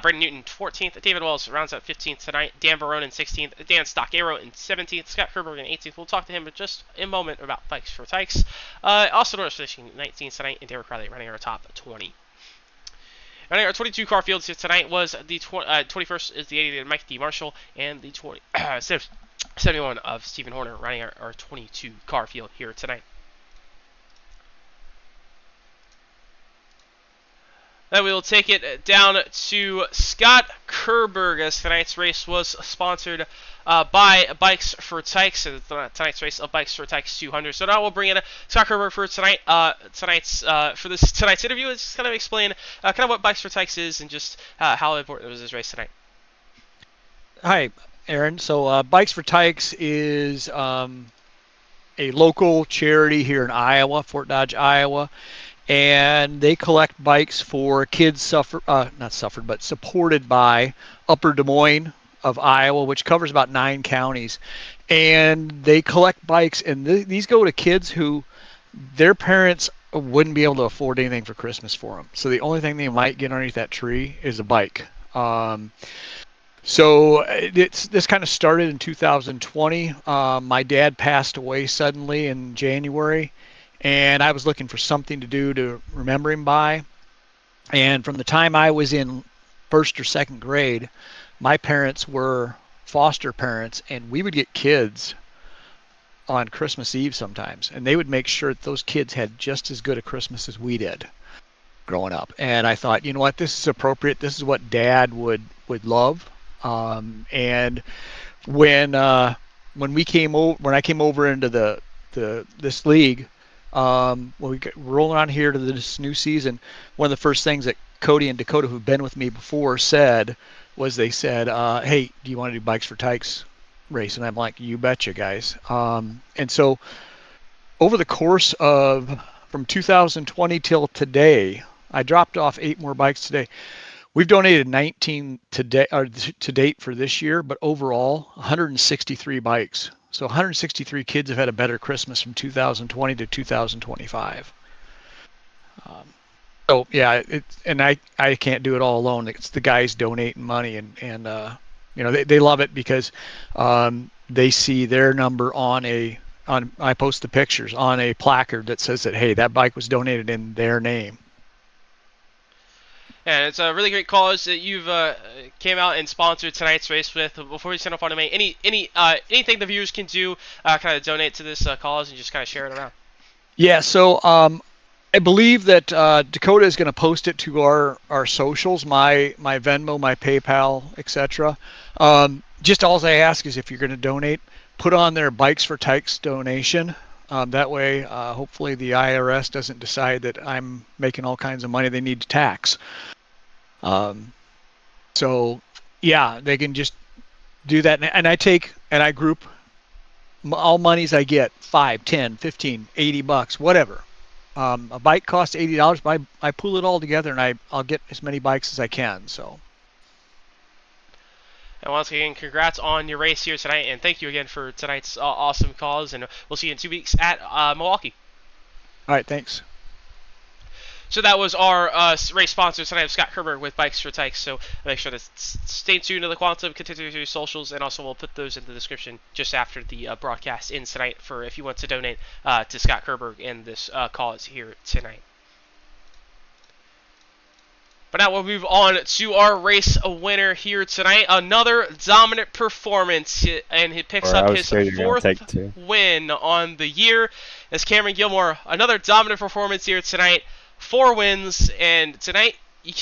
Brendan Newton 14th. David Wells rounds out 15th tonight. Dan Barone in 16th. Dan Stockero in 17th. ScottKehrberg in 18th. We'll talk to him in just a moment about Bikes4Tykes. Austin Norris finishing 19th tonight. And Derek Riley running our top 20. Running our 22 car fields here tonight was the 21st is the 80 of Mike D. Marshall. And the 71 of Stephen Horner running our 22 car field here tonight. Then we will take it down to ScottKehrberg as tonight's race was sponsored by Bikes4Tykes. And tonight's race of Bikes4Tykes 200. So now we'll bring in ScottKehrberg for tonight's interview. Let's just kind of explain kind of what Bikes4Tykes is and just how important was this race tonight. Hi, Aaron. So Bikes4Tykes is a local charity here in Iowa, Fort Dodge, Iowa. And they collect bikes for kids supported by Upper Des Moines of Iowa, which covers about 9 counties. And they collect bikes, and these go to kids who their parents wouldn't be able to afford anything for Christmas for them. So the only thing they might get underneath that tree is a bike. So this kind of started in 2020. My dad passed away suddenly in January. And I was looking for something to do to remember him by. And from the time I was in 1st or 2nd grade, my parents were foster parents, and we would get kids on Christmas Eve sometimes. And they would make sure that those kids had just as good a Christmas as we did growing up. And I thought, you know what, this is appropriate. This is what Dad would love. And when I came over into this league, when we get rolling on here to this new season, one of the first things that Cody and Dakota, who've been with me before, said was they said, hey, do you want to do Bikes4Tykes race? And I'm like, you betcha, guys. And so over the course of from 2020 till today, I dropped off 8 more bikes today. We've donated 19 to date for this year, but overall 163 bikes. So 163 kids have had a better Christmas from 2020 to 2025. So yeah, I can't do it all alone. It's the guys donating money, and you know they love it because they see their number on I post the pictures on a placard that says that, hey, that bike was donated in their name. And it's a really great cause that you've came out and sponsored tonight's race with. Before we send off on to me, anything the viewers can do, kind of donate to this cause and just kind of share it around. Yeah. So I believe that Dakota is going to post it to our socials, my Venmo, my PayPal, etc. Just all I ask is if you're going to donate, put on their Bikes4Tykes donation. That way, hopefully the IRS doesn't decide that I'm making all kinds of money they need to tax. So, yeah, they can just do that. And I group all monies I get, 5, 10, 15, $80, whatever. A bike costs $80, but I pool it all together and I'll get as many bikes as I can. So. And once again, congrats on your race here tonight, and thank you again for tonight's awesome cause. And we'll see you in 2 weeks at Milwaukee. All right, thanks. So that was our race sponsor tonight of ScottKehrberg with Bikes4Tykes. So make sure to stay tuned to the Quantum, continue to your socials, and also we'll put those in the description just after the broadcast ends tonight for if you want to donate to ScottKehrberg in this cause here tonight. But now we'll move on to our race winner here tonight. Another dominant performance, and he picks up his 4th win on the year. As Cameron Gilmore, another dominant performance here tonight. 4 wins, and tonight you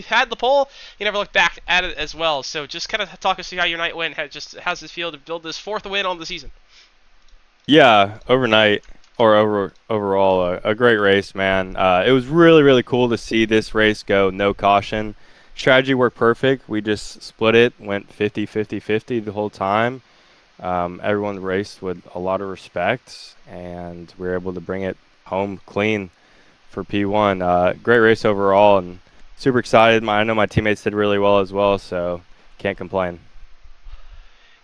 had the pole. You never looked back at it as well. So just kind of talk us through how your night went. How's it feel to build this 4th win on the season? Yeah, overall, a great race, man. It was really, really cool to see this race go no caution. Strategy worked perfect. We just split it, went 50-50-50 the whole time. Everyone raced with a lot of respect, and we were able to bring it home clean for P1. Great race overall, and super excited. I know my teammates did really well as well, so can't complain.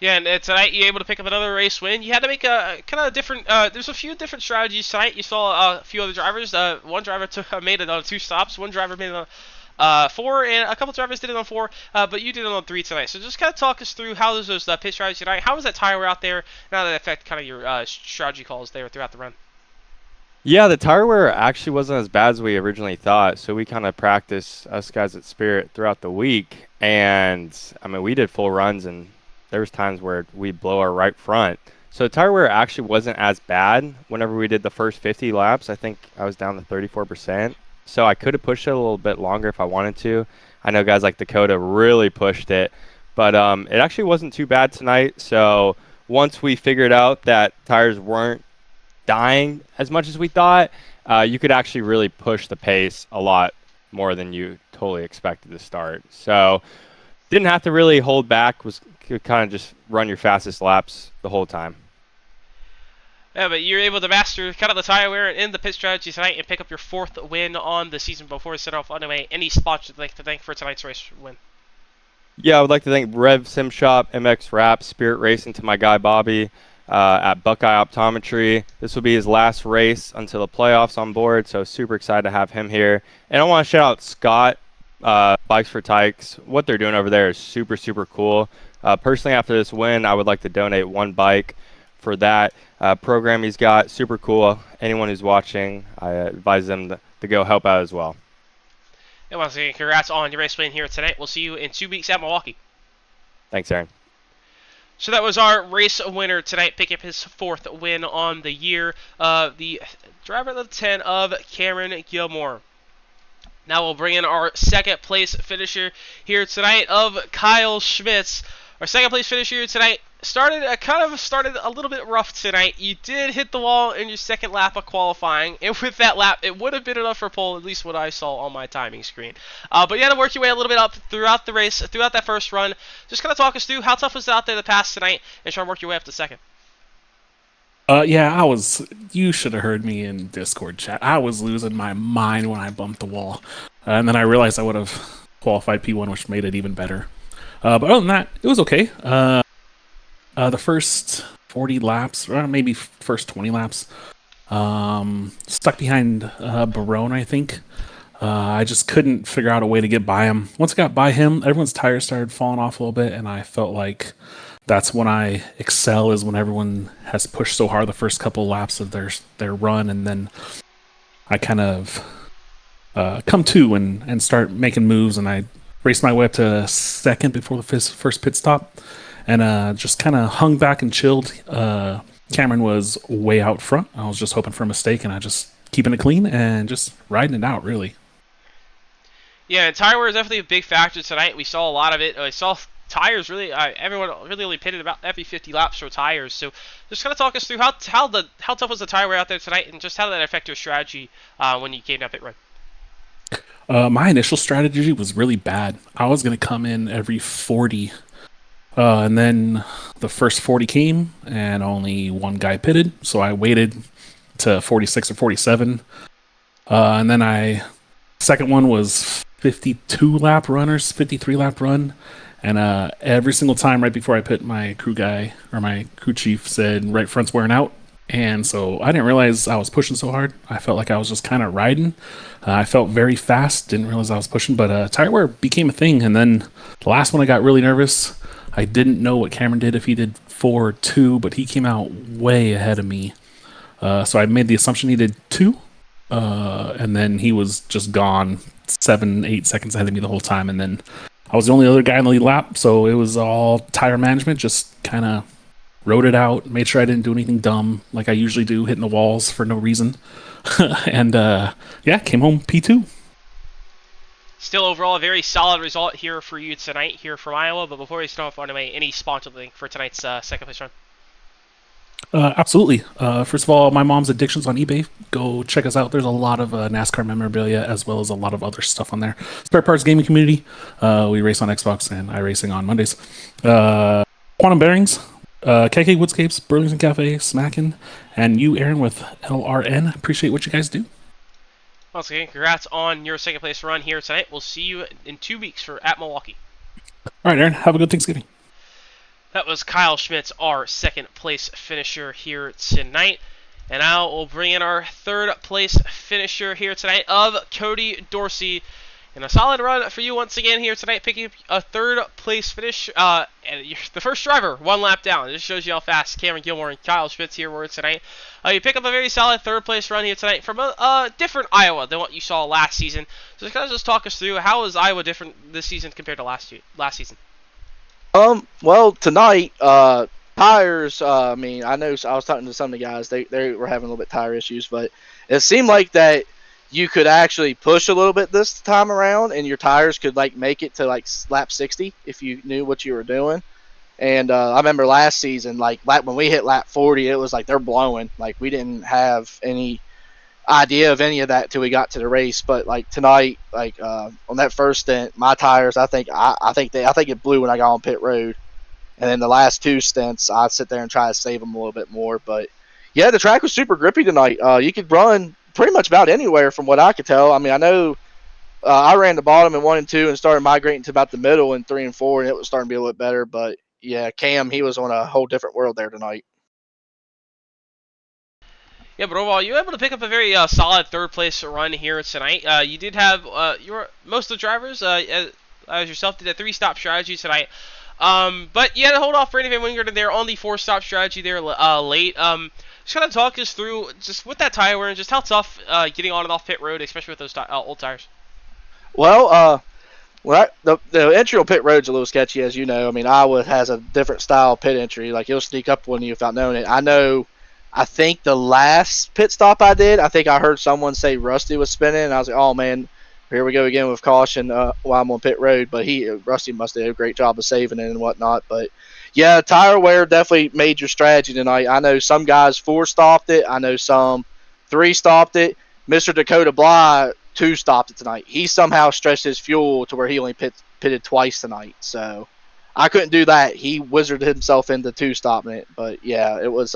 Yeah, and tonight you were able to pick up another race win. You had to make a kind of different. There's a few different strategies tonight. You saw a few other drivers. One driver made it on 2 stops. One driver made it on 4, and a couple drivers did it on 4. But you did it on 3 tonight. So just kind of talk us through how those pit strategies tonight. How was that tire wear out there? Now that affect kind of your strategy calls there throughout the run. Yeah, the tire wear actually wasn't as bad as we originally thought. So we kind of practiced, us guys at Spirit, throughout the week, and I mean we did full runs and there was times where we blow our right front. So the tire wear actually wasn't as bad whenever we did the first 50 laps. I think I was down to 34%. So I could have pushed it a little bit longer if I wanted to. I know guys like Dakota really pushed it. But it actually wasn't too bad tonight. So once we figured out that tires weren't dying as much as we thought, you could actually really push the pace a lot more than you totally expected to start. So didn't have to really hold back, could kind of just run your fastest laps the whole time. Yeah, but you're able to master kind of the tire wear and the pit strategy tonight and pick up your 4th win on the season. Before we set off on the way, any spots you'd like to thank for tonight's race win? Yeah, I would like to thank Rev Sim Shop, MX Wrap, Spirit Racing, to my guy Bobby at Buckeye Optometry. This will be his last race until the playoffs on board, so super excited to have him here. And I want to shout out Scott, Bikes4Tykes. What they're doing over there is super, super cool. Personally, after this win, I would like to donate 1 bike for that program he's got. Super cool. Anyone who's watching, I advise them to go help out as well. And once again, congrats on your race win here tonight. We'll see you in 2 weeks at Milwaukee. Thanks, Aaron. So that was our race winner tonight, picking up his 4th win on the year. The driver of the 10 of Cameron Gilmore. Now we'll bring in our 2nd place finisher here tonight of Kyle Schmitz. Our 2nd place finisher here tonight started a little bit rough tonight. You did hit the wall in your 2nd lap of qualifying, and with that lap, it would have been enough for pole, at least what I saw on my timing screen. But you had to work your way a little bit up throughout the race, throughout that first run. Just kind of talk us through how tough was it out there to pass tonight, and try and work your way up to 2nd. Yeah, you should have heard me in Discord chat. I was losing my mind when I bumped the wall. And then I realized I would have qualified P1, which made it even better. But other than that, it was okay. The first 40 laps, or maybe first 20 laps, stuck behind Barone, I think. I just couldn't figure out a way to get by him. Once I got by him, everyone's tires started falling off a little bit, and I felt like that's when I excel, is when everyone has pushed so hard the first couple of laps of their run, and then I kind of come to and start making moves, and I raced my way up to 2nd before the first pit stop, and just kind of hung back and chilled. Cameron was way out front. I was just hoping for a mistake, and I just keeping it clean and just riding it out, really. Yeah, and tire wear is definitely a big factor tonight. We saw a lot of it. I saw tires really. Everyone really only pitted about every 50 laps for tires. So just kind of talk us through how tough was the tire wear out there tonight, and just how did that affect your strategy when you came down pit road? My initial strategy was really bad. I was going to come in every 40, and then the first 40 came, and only one guy pitted, so I waited to 46 or 47, and then second one was 52 lap runners, 53 lap run, and every single time right before I pit, my crew guy or my crew chief said right front's wearing out. And so I didn't realize I was pushing so hard. I felt like I was just kind of riding. I felt very fast. Didn't realize I was pushing, but tire wear became a thing. And then the last one, I got really nervous. I didn't know what Cameron did, if he did 4 or 2, but he came out way ahead of me. So I made the assumption he did 2. And then he was just gone 7-8 seconds ahead of me the whole time. And then I was the only other guy in the lead lap. So it was all tire management, just kind of rode it out, made sure I didn't do anything dumb like I usually do, hitting the walls for no reason. And came home P2. Still overall a very solid result here for you tonight here from Iowa. But before we start off, anyway, any sponsor link for tonight's second place run? Absolutely. First of all, my mom's addictions on eBay. Go check us out. There's a lot of NASCAR memorabilia as well as a lot of other stuff on there. Spare parts gaming community. We race on Xbox and iRacing on Mondays. Quantum Bearings. KK Woodscapes, Burlington Cafe, Smackin', and you, Aaron, with LRN. Appreciate what you guys do. Once again, congrats on your second place run here tonight. We'll see you in 2 weeks at Milwaukee. All right, Aaron. Have a good Thanksgiving. That was Kyle Schmitz, our second place finisher here tonight. And now we'll bring in our third place finisher here tonight of Cody Dorsey. And a solid run for you once again here tonight, picking up a third place finish. And you're the first driver, 1 lap down. It just shows you how fast Cameron Gilmore and Kyle Schmitz here were tonight. You pick up a very solid third place run here tonight from a different Iowa than what you saw last season. So kind of just talk us through, how is Iowa different this season compared to last season? Well, tonight, tires, I mean, I know I was talking to some of the guys, they were having a little bit tire issues, but it seemed like that you could actually push a little bit this time around, and your tires could like make it to like lap 60 if you knew what you were doing. And I remember last season, like when we hit lap 40, it was like they're blowing. Like we didn't have any idea of any of that till we got to the race. But like tonight, like on that first stint, my tires, I think it blew when I got on pit road. And then the last 2 stints, I'd sit there and try to save them a little bit more. But yeah, the track was super grippy tonight. You could run pretty much about anywhere from what I could tell. I mean, I know I ran the bottom in 1 and 2 and started migrating to about the middle in 3 and 4, and it was starting to be a little bit better. But yeah, Cam, he was on a whole different world there tonight. Yeah, but overall, you were able to pick up a very solid third place run here tonight. You did have most of the drivers, as yourself, did a 3-stop strategy tonight. But you had to hold off Brandon Van Wingert there on the 4-stop strategy there late. Just kind of talk us through, just with that tire wear, and just how tough getting on and off pit road, especially with those old tires. Well, the entry on pit road's a little sketchy, as you know. I mean, Iowa has a different style pit entry. Like, he'll sneak up on you without knowing it. I think the last pit stop I did, I think I heard someone say Rusty was spinning, and I was like, oh, man, here we go again with caution while I'm on pit road. But Rusty must have done a great job of saving it and whatnot. But yeah, tire wear definitely made your strategy tonight. I know some guys 4-stopped it. I know some 3-stopped it. Mr. Dakota Bly 2-stopped it tonight. He somehow stretched his fuel to where he only pitted twice tonight. So I couldn't do that. He wizarded himself into 2-stopping it. But yeah, it was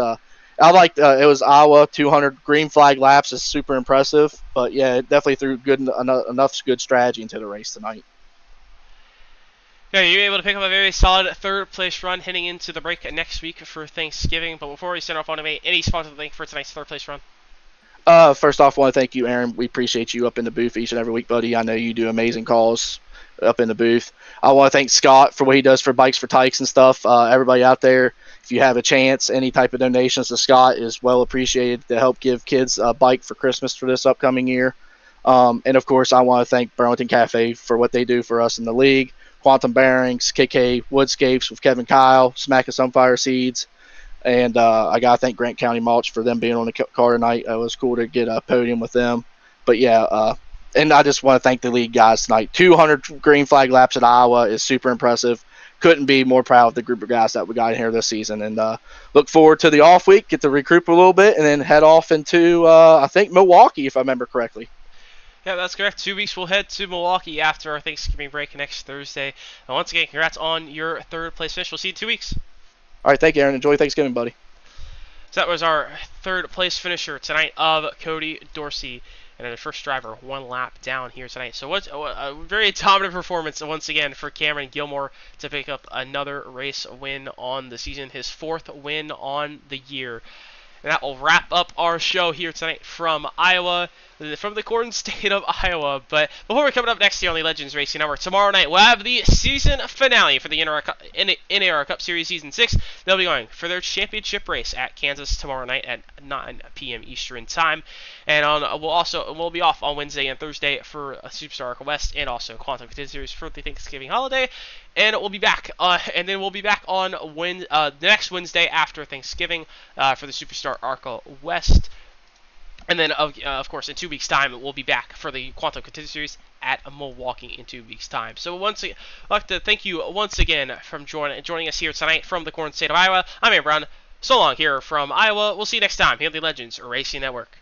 I liked it was Iowa 200 green flag laps is super impressive. But yeah, it definitely threw enough good strategy into the race tonight. Yeah, you were able to pick up a very solid third place run heading into the break next week for Thanksgiving. But before we send off on any sponsor link for tonight's third place run? First off, I want to thank you, Aaron. We appreciate you up in the booth each and every week, buddy. I know you do amazing calls up in the booth. I want to thank Scott for what he does for Bikes4Tykes and stuff. Everybody out there, if you have a chance, any type of donations to Scott is well appreciated to help give kids a bike for Christmas for this upcoming year. And of course, I want to thank Burlington Cafe for what they do for us in the league. Quantum Bearings, KK Woodscapes with Kevin Kyle, Smack of Sunfire Seeds, And I got to thank Grant County Mulch for them being on the car tonight. It was cool to get a podium with them. But yeah, and I just want to thank the league guys tonight. 200 green flag laps at Iowa is super impressive. Couldn't be more proud of the group of guys that we got in here this season. And look forward to the off week, get to recruit a little bit, and then head off into, I think, Milwaukee, if I remember correctly. Yeah, that's correct. 2 weeks we'll head to Milwaukee after our Thanksgiving break next Thursday. And once again, congrats on your 3rd place finish. We'll see you in 2 weeks. All right, thank you, Aaron. Enjoy Thanksgiving, buddy. So that was our 3rd place finisher tonight of Cody Dorsey. And the first driver 1 lap down here tonight. So what's a very dominant performance once again for Cameron Gilmore to pick up another race win on the season. His 4th win on the year. And that will wrap up our show here tonight from Iowa, from the Corn State of Iowa. But before we're coming up next here on the Legends Racing Network, tomorrow night we'll have the season finale for the NAR Cup Series Season 6. They'll be going for their championship race at Kansas tomorrow night at 9 p.m. Eastern Time. And we'll be off on Wednesday and Thursday for Superstar ARCA West and also Quantum Contender Series for the Thanksgiving holiday. And we'll be back, and then we'll be back on the next Wednesday after Thanksgiving for the Superstar ARCA West. And then, of course, in 2 weeks' time, we'll be back for the Quantum Contender Series at Milwaukee in 2 weeks' time. So once again, I'd like to thank you once again for joining us here tonight from the Corn State of Iowa. I'm Aaron Brown. So long here from Iowa. We'll see you next time here on the Legends Racing Network.